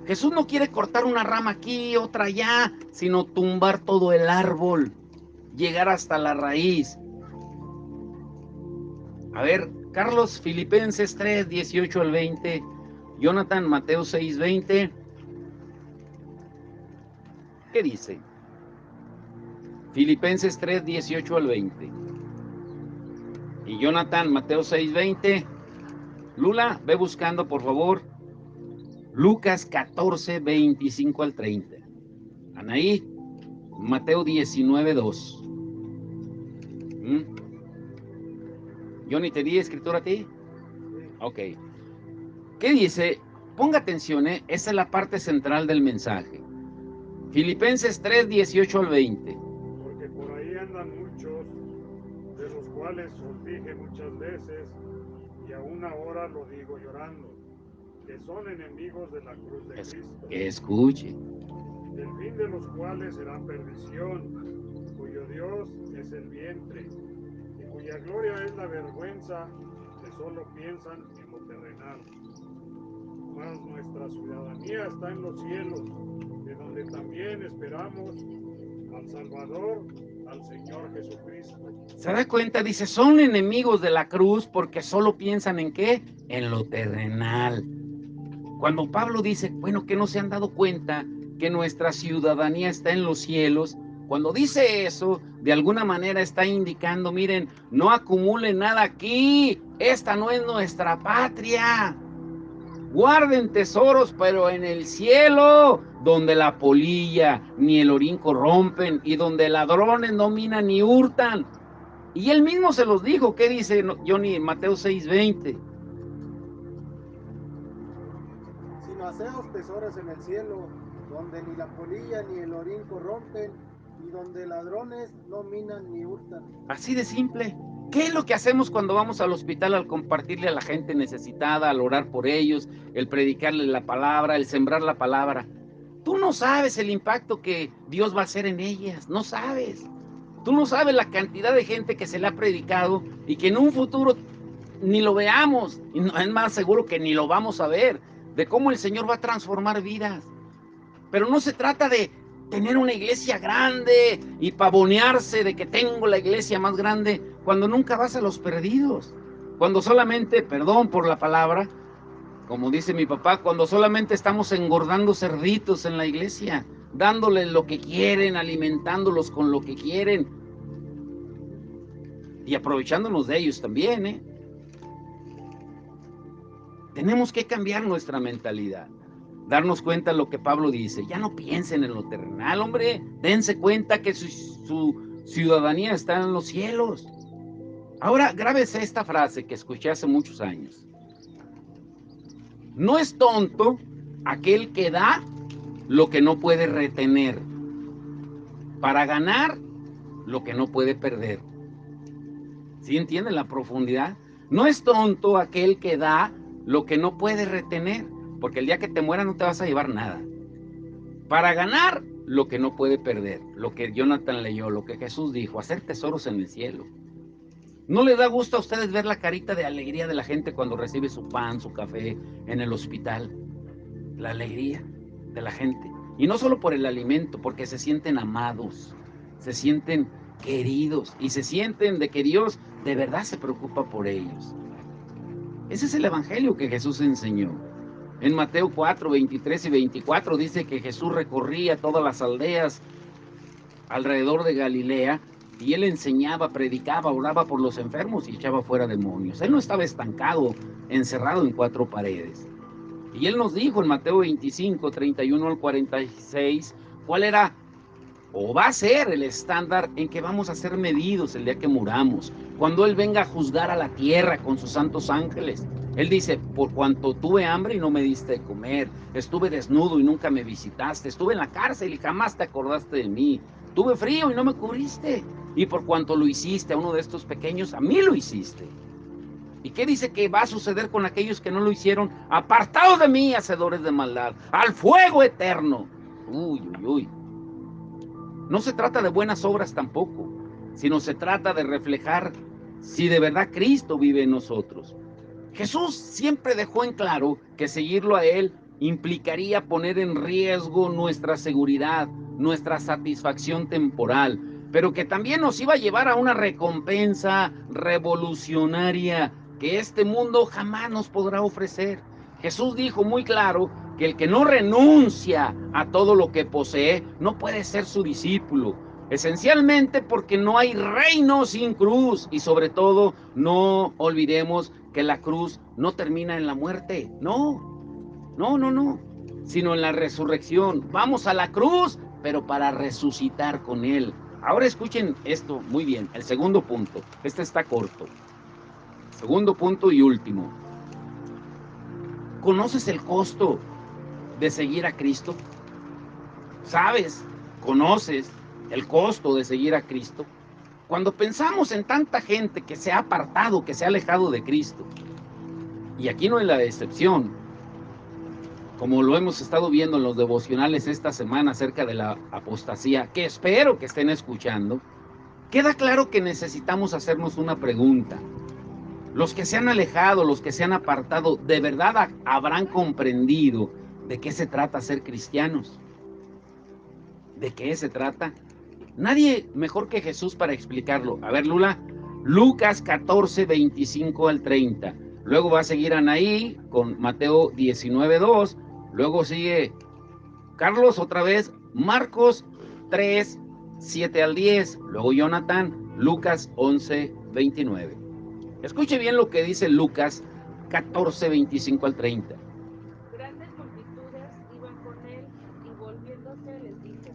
Jesús no quiere cortar una rama aquí, otra allá, sino tumbar todo el árbol, llegar hasta la raíz. A ver, Carlos, Filipenses 3, 18 al 20, Jonathan, Mateo 6, 20. ¿Qué dice? Filipenses 3, 18 al 20. Y Jonathan, Mateo 6, 20. Lula, ve buscando, por favor, Lucas 14, 25 al 30. Anaí, Mateo 19, 2. Johnny, ¿te di escritura a ti? Ok. ¿Qué dice? Ponga atención, esa es la parte central del mensaje. Filipenses 3, 18 al 20. Porque por ahí andan muchos, de los cuales os dije muchas veces, y aún ahora lo digo llorando, que son enemigos de la cruz de Cristo. Escuche. El fin de los cuales será perdición, cuyo Dios es el vientre, y cuya gloria es la vergüenza, que solo piensan en lo terrenal. Mas nuestra ciudadanía está en los cielos, de donde también esperamos al Salvador, al Señor Jesucristo. ¿Se da cuenta? Dice, son enemigos de la cruz porque solo piensan ¿en qué? En lo terrenal. Cuando Pablo dice, bueno, que no se han dado cuenta que nuestra ciudadanía está en los cielos, cuando dice eso, de alguna manera está indicando, miren, no acumulen nada aquí, esta no es nuestra patria. Guarden tesoros, pero en el cielo, donde la polilla ni el orín corrompen y donde ladrones no minan ni hurtan. Y él mismo se los dijo. ¿Qué dice Johnny? Mateo 6:20. Sino haceos tesoros en el cielo, donde ni la polilla ni el orín corrompen y donde ladrones no minan ni hurtan. Así de simple. ¿Qué es lo que hacemos cuando vamos al hospital al compartirle a la gente necesitada, al orar por ellos, el predicarle la palabra, el sembrar la palabra? Tú no sabes el impacto que Dios va a hacer en ellas, no sabes. Tú no sabes la cantidad de gente que se le ha predicado y que en un futuro ni lo veamos, y no, es más seguro que ni lo vamos a ver, de cómo el Señor va a transformar vidas. Pero no se trata de tener una iglesia grande y pavonearse de que tengo la iglesia más grande, cuando nunca vas a los perdidos, cuando solamente, perdón por la palabra, como dice mi papá, cuando solamente estamos engordando cerditos en la iglesia, dándoles lo que quieren, alimentándolos con lo que quieren y aprovechándonos de ellos también, Tenemos que cambiar nuestra mentalidad. Darnos cuenta de lo que Pablo dice, ya no piensen en lo terrenal, hombre, dense cuenta que su ciudadanía está en los cielos. Ahora, grábese esta frase que escuché hace muchos años. No es tonto aquel que da lo que no puede retener, para ganar lo que no puede perder. ¿Sí entienden la profundidad? No es tonto aquel que da lo que no puede retener, porque el día que te mueras no te vas a llevar nada. Para ganar lo que no puede perder, lo que Jonathan leyó, lo que Jesús dijo, hacer tesoros en el cielo. ¿No le da gusto a ustedes ver la carita de alegría de la gente cuando recibe su pan, su café en el hospital? La alegría de la gente. Y no solo por el alimento, porque se sienten amados, se sienten queridos y se sienten de que Dios de verdad se preocupa por ellos. Ese es el evangelio que Jesús enseñó. En Mateo 4, 23 y 24 dice que Jesús recorría todas las aldeas alrededor de Galilea y él enseñaba, predicaba, oraba por los enfermos y echaba fuera demonios. Él no estaba estancado, encerrado en cuatro paredes. Y él nos dijo en Mateo 25, 31 al 46, cuál era o va a ser el estándar en que vamos a ser medidos el día que muramos, cuando Él venga a juzgar a la tierra con sus santos ángeles. Él dice, por cuanto tuve hambre y no me diste de comer, estuve desnudo y nunca me visitaste, estuve en la cárcel y jamás te acordaste de mí, tuve frío y no me cubriste, y por cuanto lo hiciste a uno de estos pequeños, a mí lo hiciste. ¿Y qué dice que va a suceder con aquellos que no lo hicieron? Apartados de mí, hacedores de maldad, al fuego eterno. Uy, uy, uy. No se trata de buenas obras tampoco, sino se trata de reflejar si de verdad Cristo vive en nosotros. Jesús siempre dejó en claro que seguirlo a Él implicaría poner en riesgo nuestra seguridad, nuestra satisfacción temporal, pero que también nos iba a llevar a una recompensa revolucionaria que este mundo jamás nos podrá ofrecer. Jesús dijo muy claro que el que no renuncia a todo lo que posee no puede ser su discípulo. Esencialmente porque no hay reino sin cruz y sobre todo no olvidemos que la cruz no termina en la muerte, no, sino en la resurrección. Vamos a la cruz, pero para resucitar con Él. Ahora escuchen esto muy bien, el segundo punto, este está corto. Segundo punto y último. ¿Conoces el costo de seguir a Cristo? ¿Sabes? ¿Conoces el costo de seguir a Cristo? Cuando pensamos en tanta gente que se ha apartado, que se ha alejado de Cristo, y aquí no es la excepción, como lo hemos estado viendo en los devocionales esta semana acerca de la apostasía, que espero que estén escuchando, queda claro que necesitamos hacernos una pregunta. Los que se han alejado, los que se han apartado, ¿de verdad habrán comprendido de qué se trata ser cristianos? ¿De qué se trata? Nadie mejor que Jesús para explicarlo. A ver, Lula, Lucas 14, 25 al 30. Luego va a seguir Anaí con Mateo 19, 2. Luego sigue Carlos otra vez, Marcos 3, 7 al 10. Luego Jonathan, Lucas 11, 29. Escuche bien lo que dice Lucas 14, 25 al 30. Grandes multitudes iban con él y volviéndose les dijo,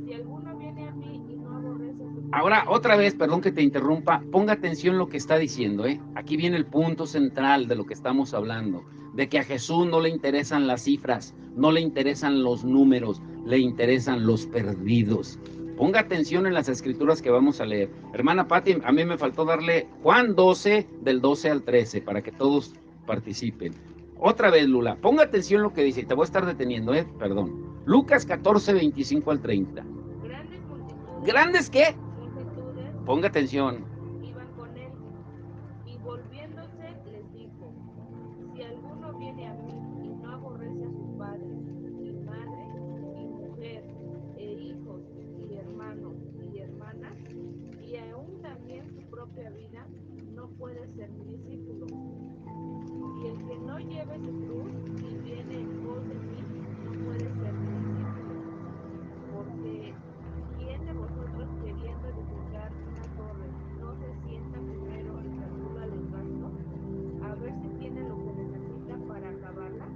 si alguno viene a mí y no aborrece a su Ahora, padre, otra vez, perdón que te interrumpa, ponga atención lo que está diciendo, ¿eh? Aquí viene el punto central de lo que estamos hablando, de que a Jesús no le interesan las cifras, no le interesan los números, le interesan los perdidos. Ponga atención en las escrituras que vamos a leer. Hermana Pati, a mí me faltó darle Juan 12, del 12 al 13, para que todos participen. Otra vez, Lula, ponga atención lo que dice, te voy a estar deteniendo, perdón. Lucas 14, 25 al 30. grandes multitudes, ¿Grandes qué? multitudes Ponga atención. iban con él y volviéndose les dijo, si alguno viene a mí y no aborrece a su padre, y madre, y mujer, e hijos, y hermanos, y hermanas, y aún también su propia vida, no puede ser mi discípulo. Y el que no lleve su cruz y viene en pos de mí, no puede ser mi discípulo. Porque ¿quién de vosotros queriendo edificar una torre no se sienta primero y calcula los gastos, a ver si tiene lo que necesita para acabarla?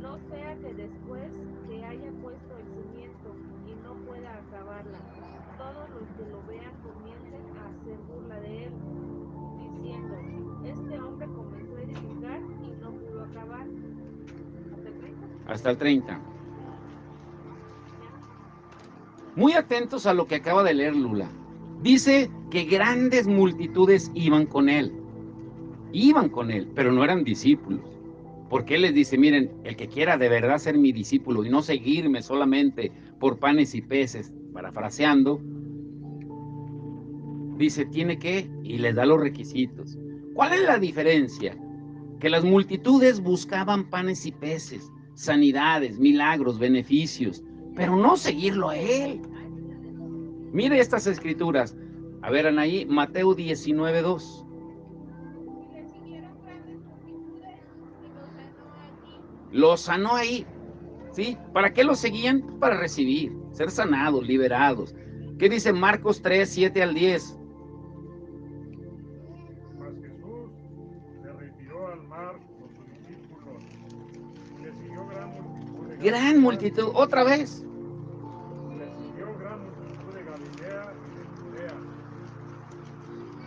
No sea que después que haya puesto el cimiento y no pueda acabarla, todos los que lo vean comiencen a hacer burla de él, diciendo, este hombre comenzó a edificar y no pudo acabar. hasta el 30. Muy atentos a lo que acaba de leer Lula. Dice que grandes multitudes iban con él, pero no eran discípulos. Porque él les dice, miren, el que quiera de verdad ser mi discípulo y no seguirme solamente por panes y peces, parafraseando, dice, tiene que, y les da los requisitos. ¿Cuál es la diferencia? Que las multitudes buscaban panes y peces, sanidades, milagros, beneficios, pero no seguirlo a él. Mire estas escrituras. A ver, Anaí, Mateo 19:2. Y le siguieron grandes multitudes y Lo sanó ahí, ¿sí? ¿Para qué lo seguían? Para recibir, ser sanados, liberados. ¿Qué dice Marcos 3:7 al 10? Mas Jesús se retiró al mar con sus discípulos y le siguió gran multitud de Gran Galilea. multitud, otra vez. Le siguió gran multitud de Galilea y de Judea,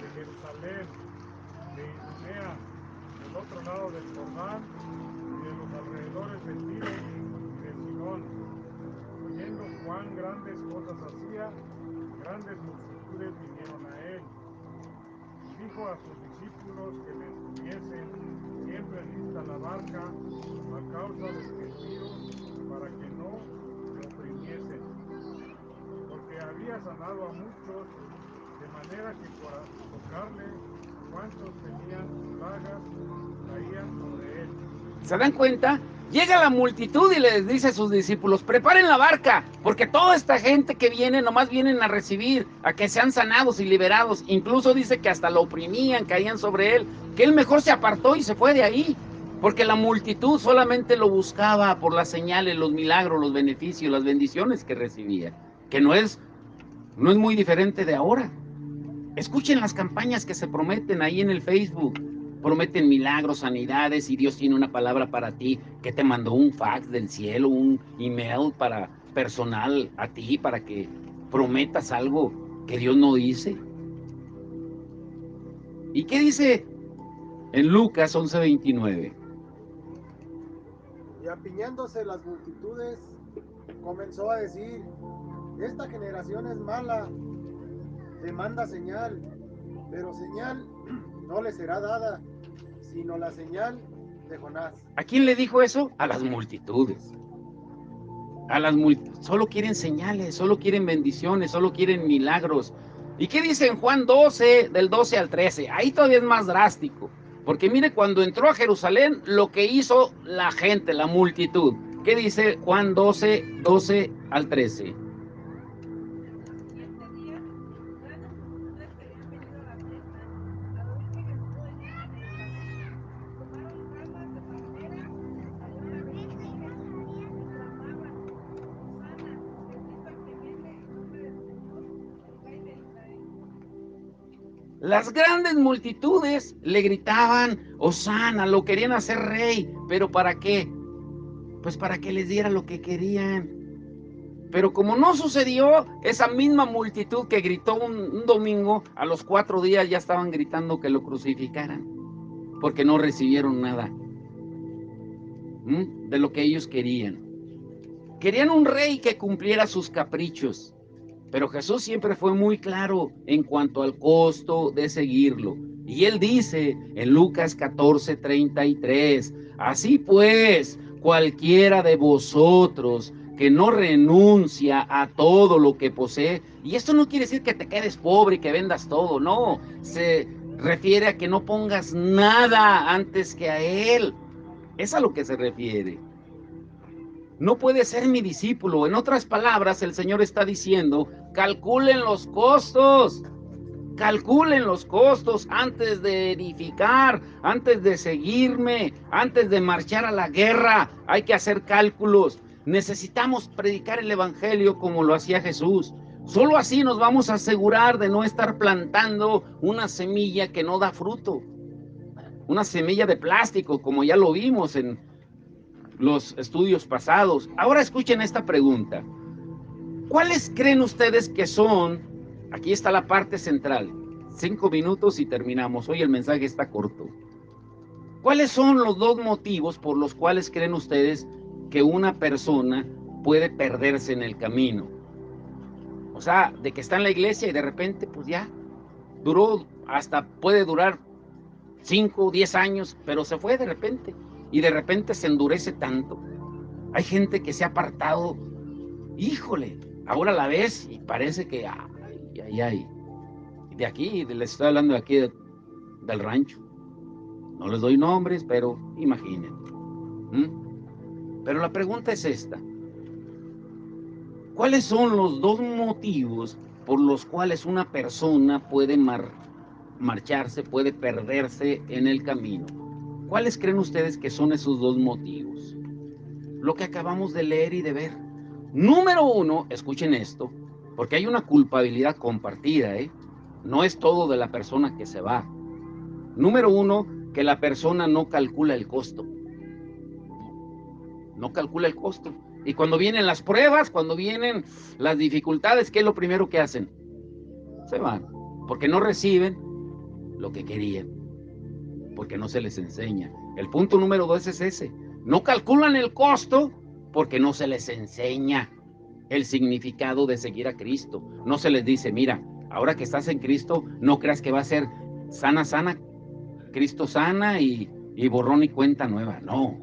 de Jerusalén, de Idumea, del otro lado del Jordán y de los alrededores de Tiro y de Sidón. Oyendo cuán grandes cosas hacía, grandes multitudes vinieron a él. Y dijo a sus discípulos que le estuviesen siempre lista la barca a causa del gentío, para que no le oprimiesen, porque había sanado a muchos, de manera que por tocarle, cuantos tenían plagas caían sobre él. ¿Se dan cuenta? Llega la multitud y les dice a sus discípulos, preparen la barca, porque toda esta gente que viene, nomás vienen a recibir, a que sean sanados y liberados. Incluso dice que hasta lo oprimían, caían sobre él, que él mejor se apartó y se fue de ahí, porque la multitud solamente lo buscaba por las señales, los milagros, los beneficios, las bendiciones que recibía, que no es muy diferente de ahora. Escuchen las campañas que se prometen ahí en el Facebook. Prometen milagros, sanidades, y Dios tiene una palabra para ti, que te mandó un fax del cielo, un email para personal a ti, para que prometas algo que Dios no dice. ¿Y qué dice en Lucas 11:29? Y apiñándose las multitudes, comenzó a decir, esta generación es mala, demanda señal, pero señal no le será dada, sino la señal de Jonás. ¿A quién le dijo eso? A las multitudes. Solo quieren señales, solo quieren bendiciones, solo quieren milagros. ¿Y qué dice en Juan 12, del 12 al 13? Ahí todavía es más drástico. Porque mire, cuando entró a Jerusalén, lo que hizo la gente, la multitud. ¿Qué dice Juan 12, 12 al 13? Las grandes multitudes le gritaban, Hosana, lo querían hacer rey, pero ¿para qué? Pues para que les diera lo que querían. Pero como no sucedió, esa misma multitud que gritó un domingo, a los 4 días ya estaban gritando que lo crucificaran, porque no recibieron nada de lo que ellos querían. Querían un rey que cumpliera sus caprichos. Pero Jesús siempre fue muy claro en cuanto al costo de seguirlo. Y él dice en Lucas 14:33, así pues, cualquiera de vosotros que no renuncia a todo lo que posee, y esto no quiere decir que te quedes pobre y que vendas todo, no, se refiere a que no pongas nada antes que a él. Es a lo que se refiere. No puede ser mi discípulo. En otras palabras, el Señor está diciendo, calculen los costos antes de edificar, antes de seguirme, antes de marchar a la guerra. Hay que hacer cálculos. Necesitamos predicar el evangelio como lo hacía Jesús. Solo así nos vamos a asegurar de no estar plantando una semilla que no da fruto. Una semilla de plástico, como ya lo vimos en los estudios pasados. Ahora escuchen esta pregunta. ¿Cuáles creen ustedes que son? Aquí está la parte central. 5 minutos y terminamos. Hoy el mensaje está corto. ¿Cuáles son los 2 motivos por los cuales creen ustedes que una persona puede perderse en el camino. O sea, de que está en la iglesia y de repente, pues ya, puede durar 5 o 10 años, pero se fue de repente. Y de repente se endurece tanto. Hay gente que se ha apartado, híjole, ahora la ves y parece que, ay. De aquí, les estoy hablando de aquí del rancho. No les doy nombres, pero imaginen. Pero la pregunta es esta. ¿Cuáles son los 2 motivos por los cuales una persona puede marcharse, puede perderse en el camino? ¿Cuáles creen ustedes que son esos 2 motivos? Lo que acabamos de leer y de ver. Número 1, escuchen esto, porque hay una culpabilidad compartida, No es todo de la persona que se va. Número 1, que la persona no calcula el costo. No calcula el costo. Y cuando vienen las pruebas, cuando vienen las dificultades, ¿qué es lo primero que hacen? Se van, porque no reciben lo que querían, porque no se les enseña. El punto número 2 es ese. No calculan el costo porque no se les enseña el significado de seguir a Cristo. No se les dice, mira, ahora que estás en Cristo, no creas que va a ser sana, Cristo sana y borrón y cuenta nueva. No.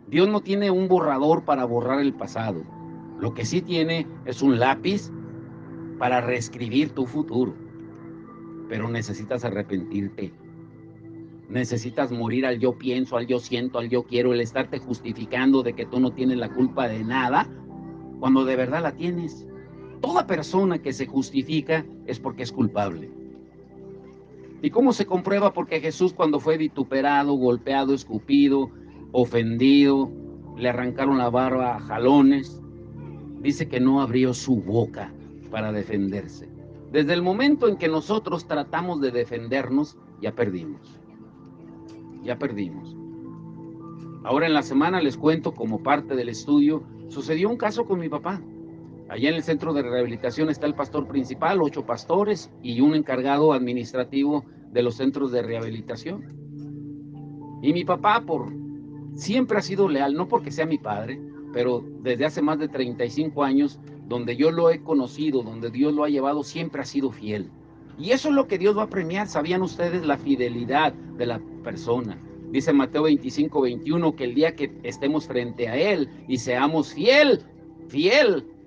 Dios no tiene un borrador para borrar el pasado. Lo que sí tiene es un lápiz para reescribir tu futuro. Pero necesitas arrepentirte. Necesitas morir al yo pienso, al yo siento, al yo quiero, el estarte justificando de que tú no tienes la culpa de nada, cuando de verdad la tienes. Toda persona que se justifica es porque es culpable. ¿Y cómo se comprueba? Porque Jesús, cuando fue vituperado, golpeado, escupido, ofendido, le arrancaron la barba a jalones, dice que no abrió su boca para defenderse. Desde el momento en que nosotros tratamos de defendernos, ya perdimos. Ahora en la semana les cuento, como parte del estudio, sucedió un caso con mi papá. Allá en el centro de rehabilitación está el pastor principal, 8 pastores y un encargado administrativo de los centros de rehabilitación. Y mi papá siempre ha sido leal, no porque sea mi padre, pero desde hace más de 35 años, donde yo lo he conocido, donde Dios lo ha llevado, siempre ha sido fiel. Y eso es lo que Dios va a premiar. ¿Sabían ustedes la fidelidad de la persona? Dice Mateo 25, 21, que el día que estemos frente a Él y seamos fiel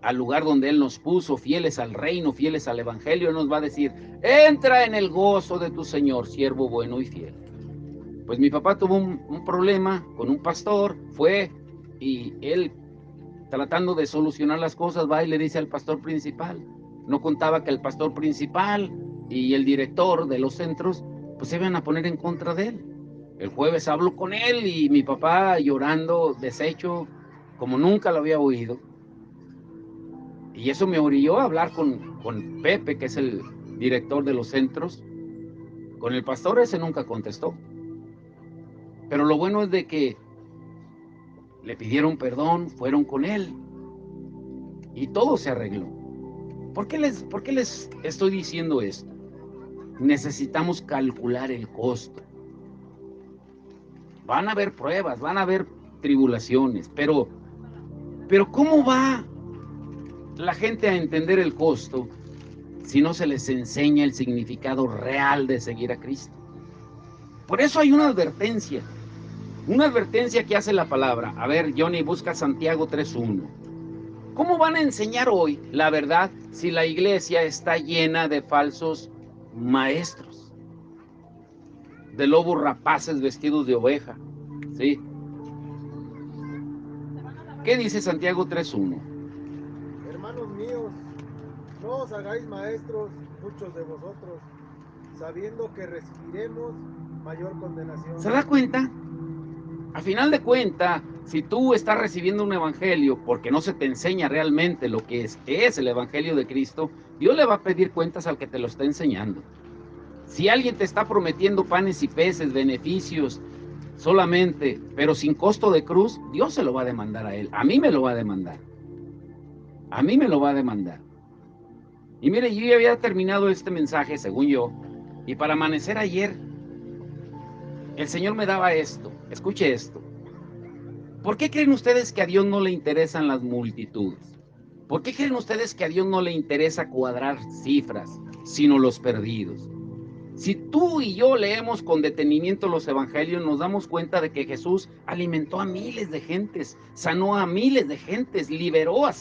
al lugar donde Él nos puso, fieles al reino, fieles al evangelio, Él nos va a decir, entra en el gozo de tu Señor, siervo bueno y fiel. Pues mi papá tuvo un problema con un pastor, fue y él, tratando de solucionar las cosas, va y le dice al pastor principal. No contaba que el pastor principal y el director de los centros pues se iban a poner en contra de él. El jueves habló con él y mi papá llorando, deshecho, como nunca lo había oído. Y eso me orilló a hablar con Pepe, que es el director de los centros. Con el pastor ese nunca contestó. Pero lo bueno es de que le pidieron perdón, fueron con él y todo se arregló. ¿Por qué les estoy diciendo esto? Necesitamos calcular el costo. Van a haber pruebas, van a haber tribulaciones, pero ¿cómo va la gente a entender el costo si no se les enseña el significado real de seguir a Cristo? Por eso hay una advertencia que hace la palabra. A ver, Johnny, busca Santiago 3:1. ¿Cómo van a enseñar hoy la verdad si la iglesia está llena de falsos maestros? De lobos rapaces vestidos de oveja. ¿Sí? ¿Qué dice Santiago 3:1? Hermanos míos, no os hagáis maestros muchos de vosotros, sabiendo que recibiremos mayor condenación. ¿Se da cuenta? A final de cuentas, si tú estás recibiendo un evangelio porque no se te enseña realmente lo que es el evangelio de Cristo, Dios le va a pedir cuentas al que te lo está enseñando. Si alguien te está prometiendo panes y peces, beneficios solamente, pero sin costo de cruz, Dios se lo va a demandar a él. A mí me lo va a demandar. Y mire, yo ya había terminado este mensaje, según yo, y para amanecer ayer, el Señor me daba esto. Escuche esto. ¿Por qué creen ustedes que a Dios no le interesan las multitudes? ¿Por qué creen ustedes que a Dios no le interesa cuadrar cifras, sino los perdidos? Si tú y yo leemos con detenimiento los evangelios, nos damos cuenta de que Jesús alimentó a miles de gentes, sanó a miles de gentes, liberó a...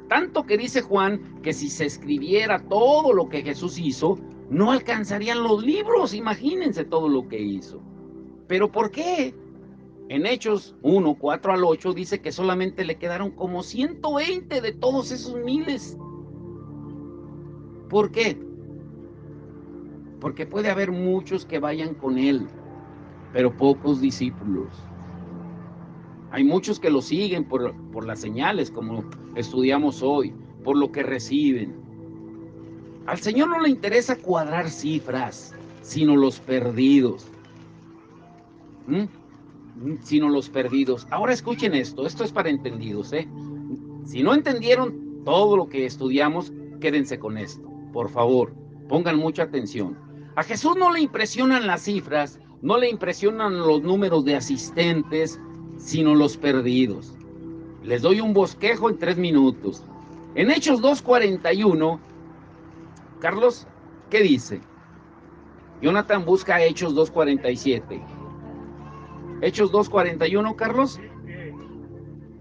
Tanto que dice Juan que si se escribiera todo lo que Jesús hizo, no alcanzarían los libros. Imagínense todo lo que hizo. ¿Pero por qué? En Hechos 1, 4 al 8 dice que solamente le quedaron como 120 de todos esos miles. ¿Por qué? Porque puede haber muchos que vayan con él, pero pocos discípulos. Hay muchos que lo siguen por las señales, como estudiamos hoy, por lo que reciben. Al Señor no le interesa cuadrar cifras, sino los perdidos. Sino los perdidos. Ahora escuchen esto es para entendidos, ¿eh? Si no entendieron todo lo que estudiamos, quédense con esto, por favor, pongan mucha atención. A Jesús no le impresionan las cifras, no le impresionan los números de asistentes, sino los perdidos. Les doy un bosquejo en 3 minutos. En Hechos 2:41, Carlos, ¿qué dice? Jonathan busca Hechos 2:47. Hechos 2:41, Carlos. Así que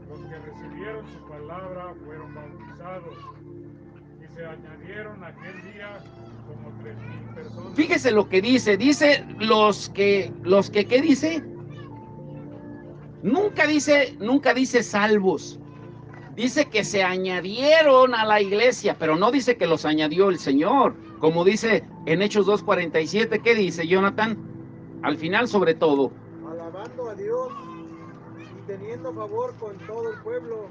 los que recibieron su palabra fueron bautizados y se añadieron aquel día como 3,000 personas. Fíjese lo que dice los que, ¿qué dice? Nunca dice salvos. Dice que se añadieron a la iglesia, pero no dice que los añadió el Señor. Como dice en Hechos 2:47, ¿qué dice, Jonathan? Al final, sobre todo, alabando a Dios y teniendo favor con todo el pueblo.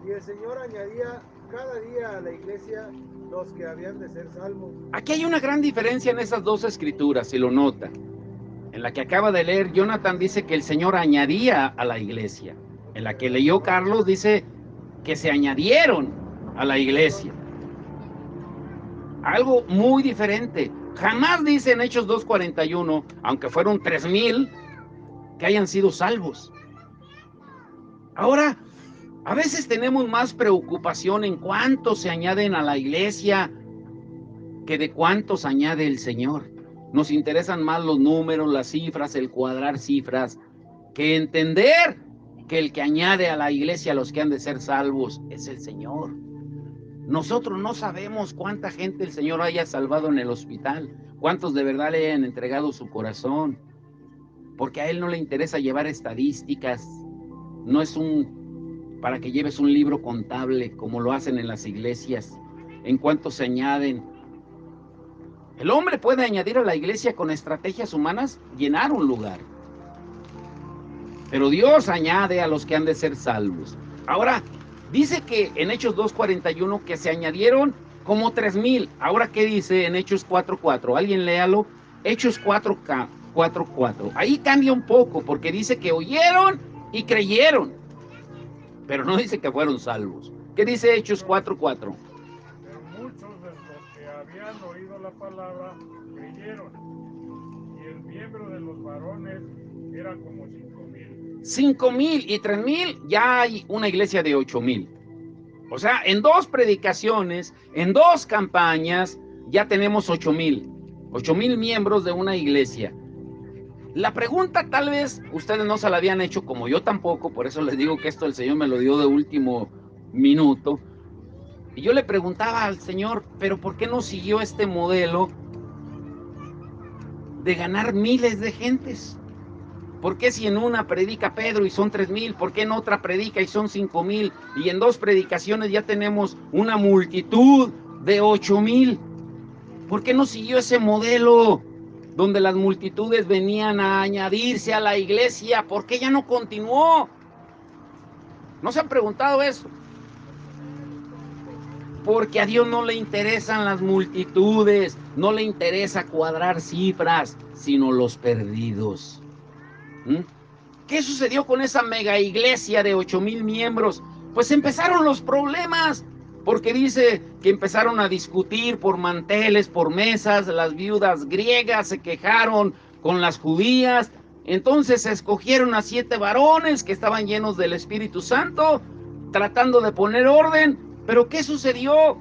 Y el Señor añadía cada día a la iglesia los que habían de ser salvos. Aquí hay una gran diferencia en esas dos escrituras, si lo nota. En la que acaba de leer, Jonathan dice que el Señor añadía a la iglesia. En la que leyó Carlos, dice que se añadieron a la iglesia. Algo muy diferente. Jamás dice en Hechos 2:41, aunque fueron 3,000, que hayan sido salvos. Ahora, a veces tenemos más preocupación en cuántos se añaden a la iglesia que de cuántos añade el Señor. Nos interesan más los números, las cifras, el cuadrar cifras, que entender que el que añade a la iglesia a los que han de ser salvos es el Señor. Nosotros no sabemos cuánta gente el Señor haya salvado en el hospital, cuántos de verdad le hayan entregado su corazón, porque a Él no le interesa llevar estadísticas, no es para que lleves un libro contable como lo hacen en las iglesias, en cuántos se añaden. El hombre puede añadir a la iglesia con estrategias humanas, llenar un lugar, pero Dios añade a los que han de ser salvos. Ahora, dice que en Hechos 2:41 que se añadieron como 3,000. Ahora, ¿qué dice en Hechos 4:4? Alguien léalo. Hechos 4:4. Ahí cambia un poco, porque dice que oyeron y creyeron, pero no dice que fueron salvos. ¿Qué dice Hechos 4:4? Pero muchos de los que habían oído la palabra creyeron, y el miembro de los varones era como 5,000. 5,000 y 3,000, ya hay una iglesia de 8,000. O sea, en 2 predicaciones, en 2 campañas, ya tenemos 8,000 miembros de una iglesia. La pregunta tal vez ustedes no se la habían hecho, como yo tampoco, por eso les digo que esto el Señor me lo dio de último minuto. Y yo le preguntaba al Señor, pero ¿por qué no siguió este modelo de ganar miles de gentes? ¿Por qué si en una predica Pedro y son 3,000? ¿Por qué en otra predica y son 5,000? Y en 2 predicaciones ya tenemos una multitud de 8,000. ¿Por qué no siguió ese modelo donde las multitudes venían a añadirse a la iglesia? ¿Por qué ya no continuó? ¿No se han preguntado eso? Porque a Dios no le interesan las multitudes, no le interesa cuadrar cifras, sino los perdidos. ¿Qué sucedió con esa mega iglesia de 8,000 miembros? Pues empezaron los problemas, porque dice que empezaron a discutir por manteles, por mesas. Las viudas griegas se quejaron con las judías, Entonces escogieron a 7 varones que estaban llenos del Espíritu Santo, tratando de poner orden. Pero ¿qué sucedió?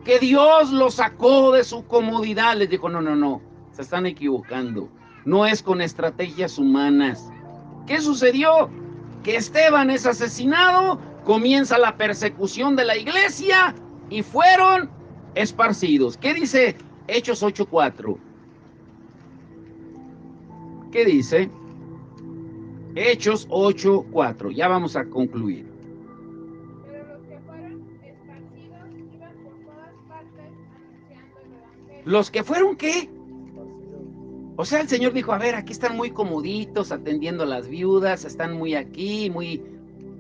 Que Dios los sacó de su comodidad. Les dijo, no, se están equivocando. No es con estrategias humanas. ¿Qué sucedió? Que Esteban es asesinado, comienza la persecución de la iglesia y fueron esparcidos. ¿Qué dice Hechos 8:4? ¿Qué dice? Hechos 8:4. Ya vamos a concluir. Pero los que fueron esparcidos iban por todas partes anunciando el evangelio. ¿Los que fueron qué? O sea, el Señor dijo, a ver, aquí están muy comoditos atendiendo a las viudas, están muy aquí, muy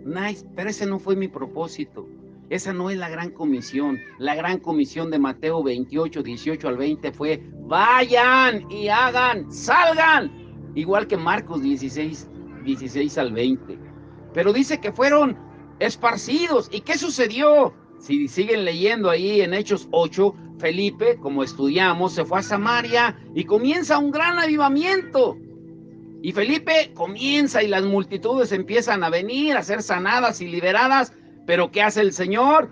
nice, pero ese no fue mi propósito. Esa no es la gran comisión. La gran comisión de Mateo 28, 18 al 20 fue, vayan y hagan, salgan. Igual que Marcos 16, 16 al 20. Pero dice que fueron esparcidos. ¿Y qué sucedió? Si siguen leyendo ahí en Hechos 8, Felipe, como estudiamos, se fue a Samaria y comienza un gran avivamiento. Y Felipe comienza y las multitudes empiezan a venir, a ser sanadas y liberadas. Pero ¿qué hace el Señor?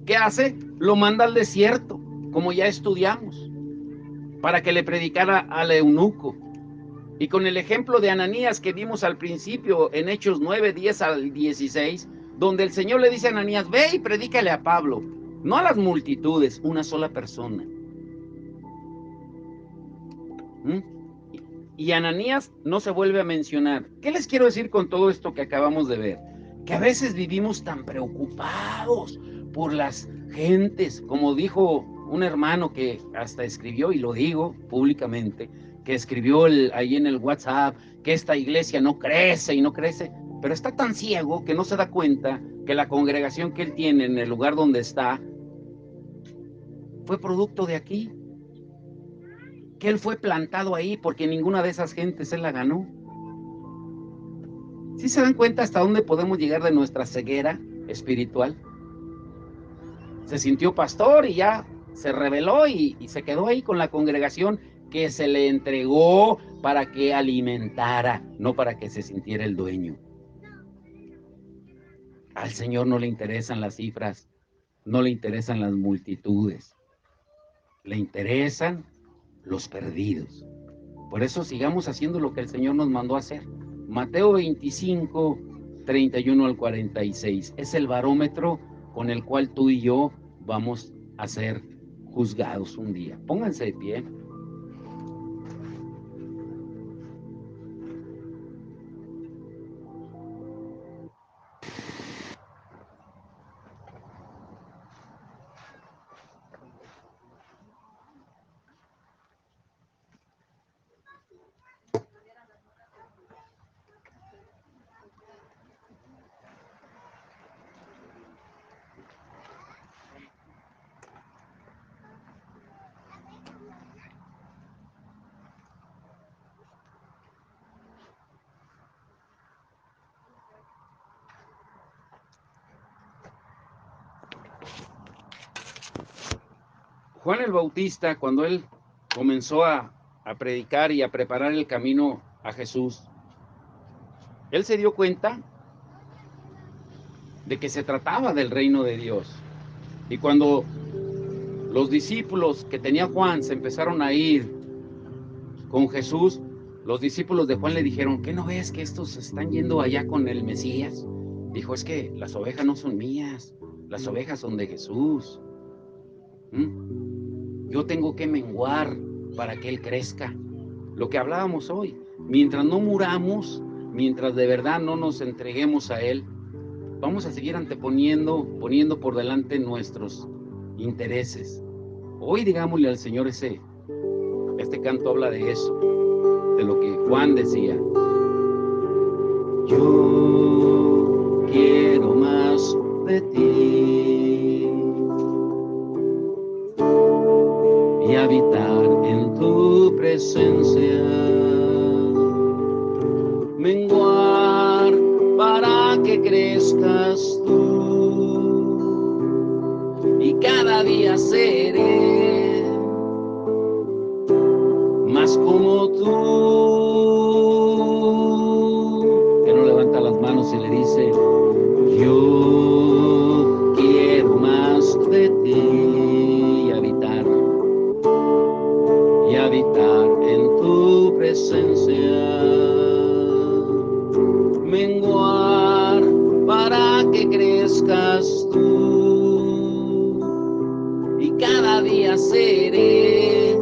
¿Qué hace? Lo manda al desierto, como ya estudiamos, para que le predicara al eunuco. Y con el ejemplo de Ananías que vimos al principio en Hechos 9, 10 al 16, donde el Señor le dice a Ananías, ve y predícale a Pablo, no a las multitudes, una sola persona. Y Ananías no se vuelve a mencionar. ¿Qué les quiero decir con todo esto que acabamos de ver? Que a veces vivimos tan preocupados por las gentes, como dijo un hermano que hasta escribió, y lo digo públicamente, que escribió ahí en el WhatsApp, que esta iglesia no crece y no crece, pero está tan ciego que no se da cuenta que la congregación que él tiene en el lugar donde está fue producto de aquí, que él fue plantado ahí porque ninguna de esas gentes él la ganó. ¿Sí se dan cuenta hasta dónde podemos llegar de nuestra ceguera espiritual? Se sintió pastor y ya se rebeló y se quedó ahí con la congregación que se le entregó para que alimentara, no para que se sintiera el dueño. Al Señor no le interesan las cifras, no le interesan las multitudes, le interesan los perdidos. Por eso sigamos haciendo lo que el Señor nos mandó a hacer. Mateo 25, 31 al 46 es el barómetro con el cual tú y yo vamos a ser juzgados un día. Pónganse de pie. Juan el Bautista, cuando él comenzó a predicar y a preparar el camino a Jesús, él se dio cuenta de que se trataba del reino de Dios. Y cuando los discípulos que tenía Juan se empezaron a ir con Jesús, los discípulos de Juan le dijeron, ¿qué no ves que estos se están yendo allá con el Mesías? Dijo, es que las ovejas no son mías, las ovejas son de Jesús. Yo tengo que menguar para que Él crezca. Lo que hablábamos hoy, mientras no muramos, mientras de verdad no nos entreguemos a Él, vamos a seguir poniendo por delante nuestros intereses. Hoy digámosle al Señor este canto habla de eso, de lo que Juan decía. Yo quiero más de ti y habitar en tu presencia, menguar para que crezcas tú y cada día seré más como tú. seré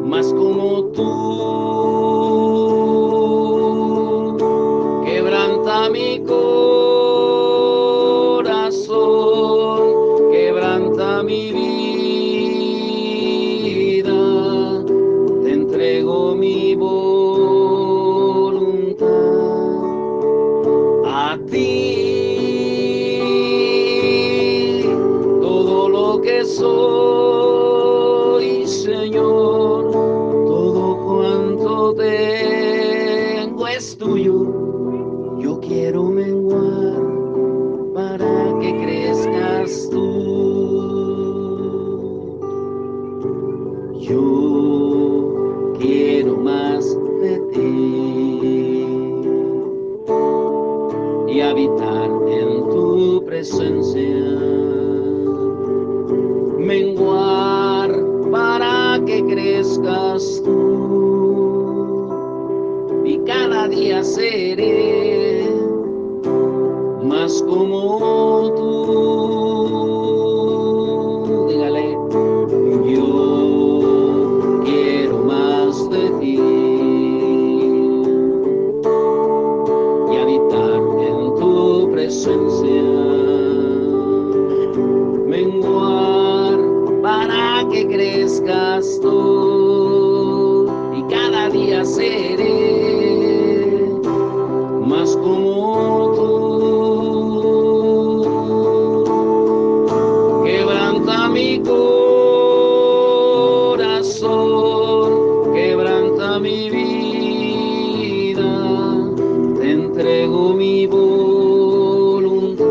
más como tú. Quebranta mi corazón, quebranta mi vida, te entrego mi voluntad a ti, todo lo que soy, Señor, todo cuanto tengo es tuyo. Yo quiero menguar para que crezcas tú. Yo quiero más de ti y habitar en tu presencia. Menguar para que crezcas tú y cada día seré más como tú. Dígale, yo quiero más de ti y habitar en tu presencia. Menguar para que crezcas tú y cada día seré más como tú. Quebranta mi corazón, quebranta mi vida, te entrego mi voluntad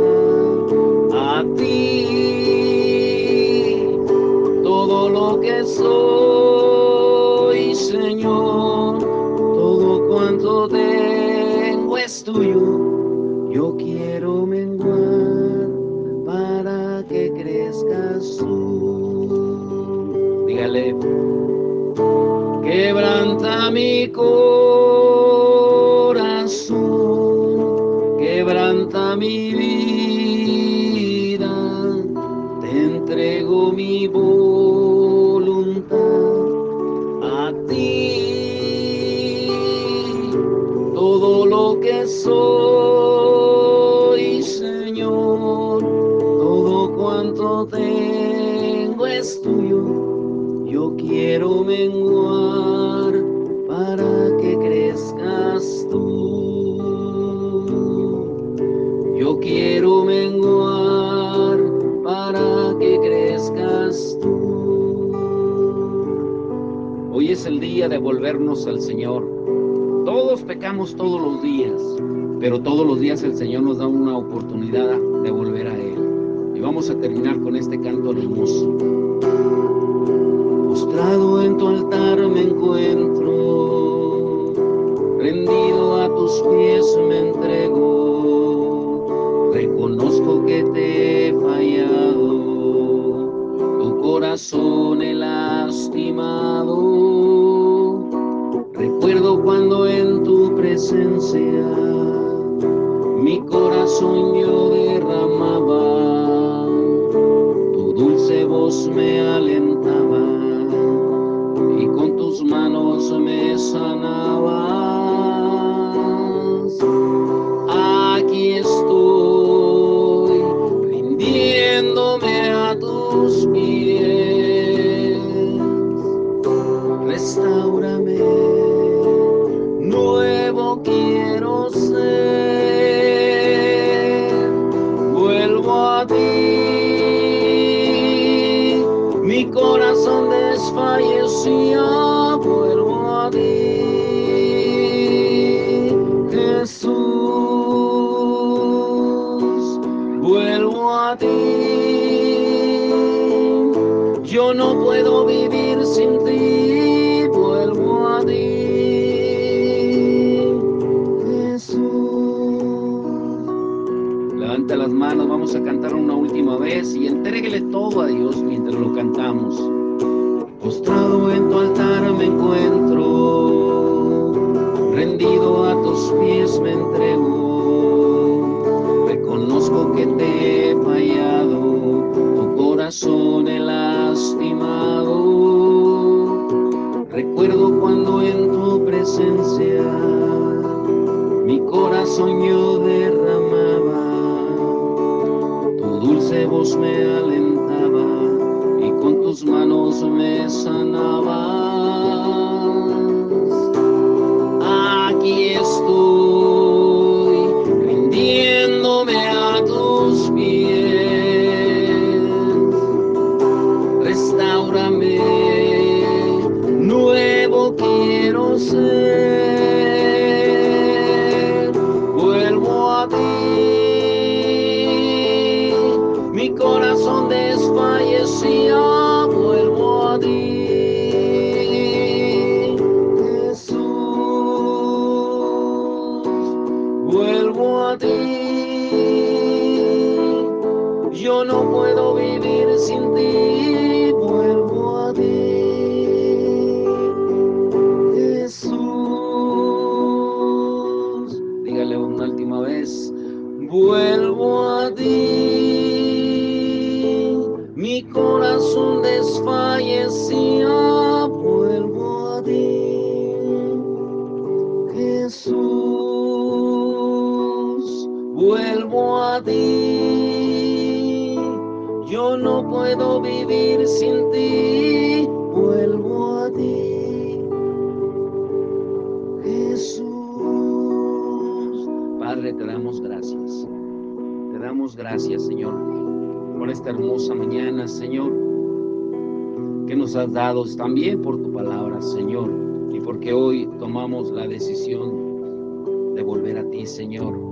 a ti, todo lo que soy, Señor, todo cuanto tengo es tuyo. Yo quiero menguar para que crezcas tú. Dígale, quebranta mi corazón, quebranta mi vida, te entrego mi voluntad a ti, todo lo que soy, Señor, todo cuanto tengo es tuyo. Yo quiero menguar para que crezcas tú. Yo quiero menguar para que crezcas tú. Hoy es el día de volvernos al Señor. Todos pecamos todos los días, pero todos los días el Señor nos da una oportunidad de volver a Él. Y vamos a terminar con este canto hermoso. Postrado en tu altar me encuentro, rendido a tus pies me entrego. Reconozco que te he fallado, tu corazón he lastimado. Recuerdo cuando en tu presencia mi corazón yo derramaba, tu dulce voz me alentaba y con tus manos me sanabas. Aquí estoy rindiéndome a tus pies. Restáurame, nuevo quiero ser. Vuelvo a ti, mi corazón desfallecía. Vuelvo a ti, Jesús. Vuelvo a ti. Yo no puedo vivir sin ti. Vuelvo a ti, Jesús. Levanta las manos, vamos a cantar una última vez y entréguele todo a Dios mientras lo cantamos. Postrado en tu altar me encuentro, rendido a tus pies me entrego. Reconozco que te he fallado, tu corazón he lastimado. gracia, mi corazón yo derramaba, tu dulce voz me alentaba y con tus manos me sanabas. Aquí estoy, rindiéndome a tus pies. Restáurame, nuevo quiero ser. Vuelvo a ti, mi corazón desfallecía. Vuelvo a ti, vuelvo a ti, yo no puedo vivir sin ti, vuelvo a ti, Jesús. Dígale una última vez, vuelvo a ti, mi corazón desfallecía, vuelvo a ti, Jesús. Vuelvo a ti, yo no puedo vivir sin ti, vuelvo a ti, Jesús. Padre, te damos gracias, Señor, por esta hermosa mañana, Señor, que nos has dado también por tu palabra, Señor, y porque hoy tomamos la decisión de volver a ti, Señor,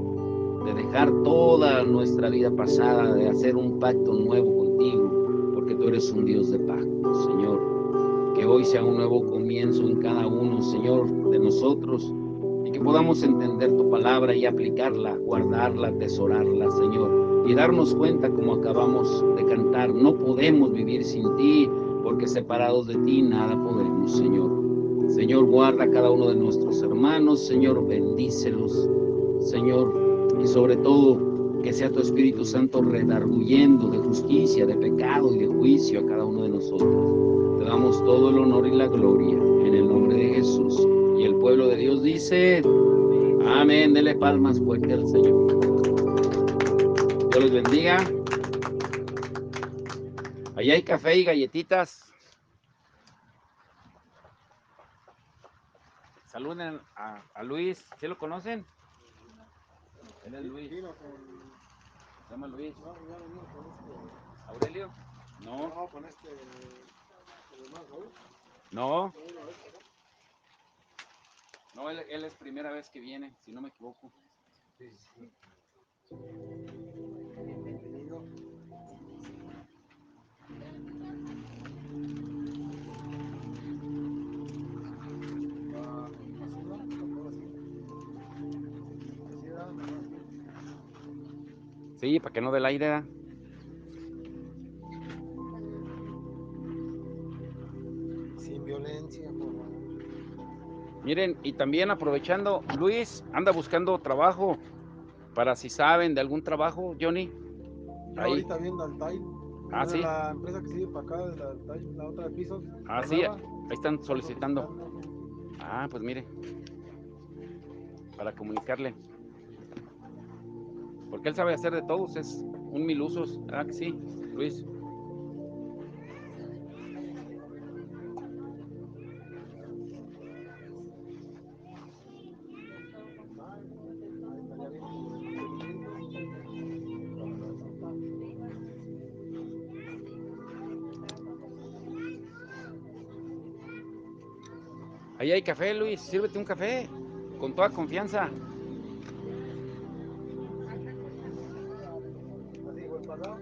de dejar toda nuestra vida pasada, de hacer un pacto nuevo contigo, porque tú eres un Dios de pacto, Señor. Que hoy sea un nuevo comienzo en cada uno, Señor, de nosotros, y que podamos entender tu palabra y aplicarla, guardarla, atesorarla, Señor, y darnos cuenta, como acabamos de cantar, no podemos vivir sin ti, porque separados de ti nada podemos, Señor. Señor, guarda a cada uno de nuestros hermanos, Señor, bendícelos, Señor, y sobre todo que sea tu Espíritu Santo redarguyendo de justicia, de pecado y de juicio a cada uno de nosotros. Te damos todo el honor y la gloria en el nombre de Jesús. Y el pueblo de Dios dice, amén. Dele palmas fuerte al Señor. Dios los bendiga. Allá hay café y galletitas. Saluden a Luis. ¿Sí lo conocen? Él es Luis. Se llama Luis. ¿Aurelio? No. No, con este. No. No, él es primera vez que viene, si no me equivoco. Sí. Bienvenido. Sí, para que no dé el aire. ¿Eh? Sin violencia, por favor. Miren, y también aprovechando, Luis anda buscando trabajo, para si saben de algún trabajo, Johnny. Yo Ahí. ahorita viendo al TAI. Ah, De sí. la empresa que sigue para acá, de la TAI, la otra de pisos. Ah, sí, ahí están solicitando. Ah, pues mire, para comunicarle. Porque él sabe hacer de todos, es un mil usos. Ah, que sí, Luis. Ahí hay café, Luis, sírvete un café, con toda confianza. Así, buen pasado.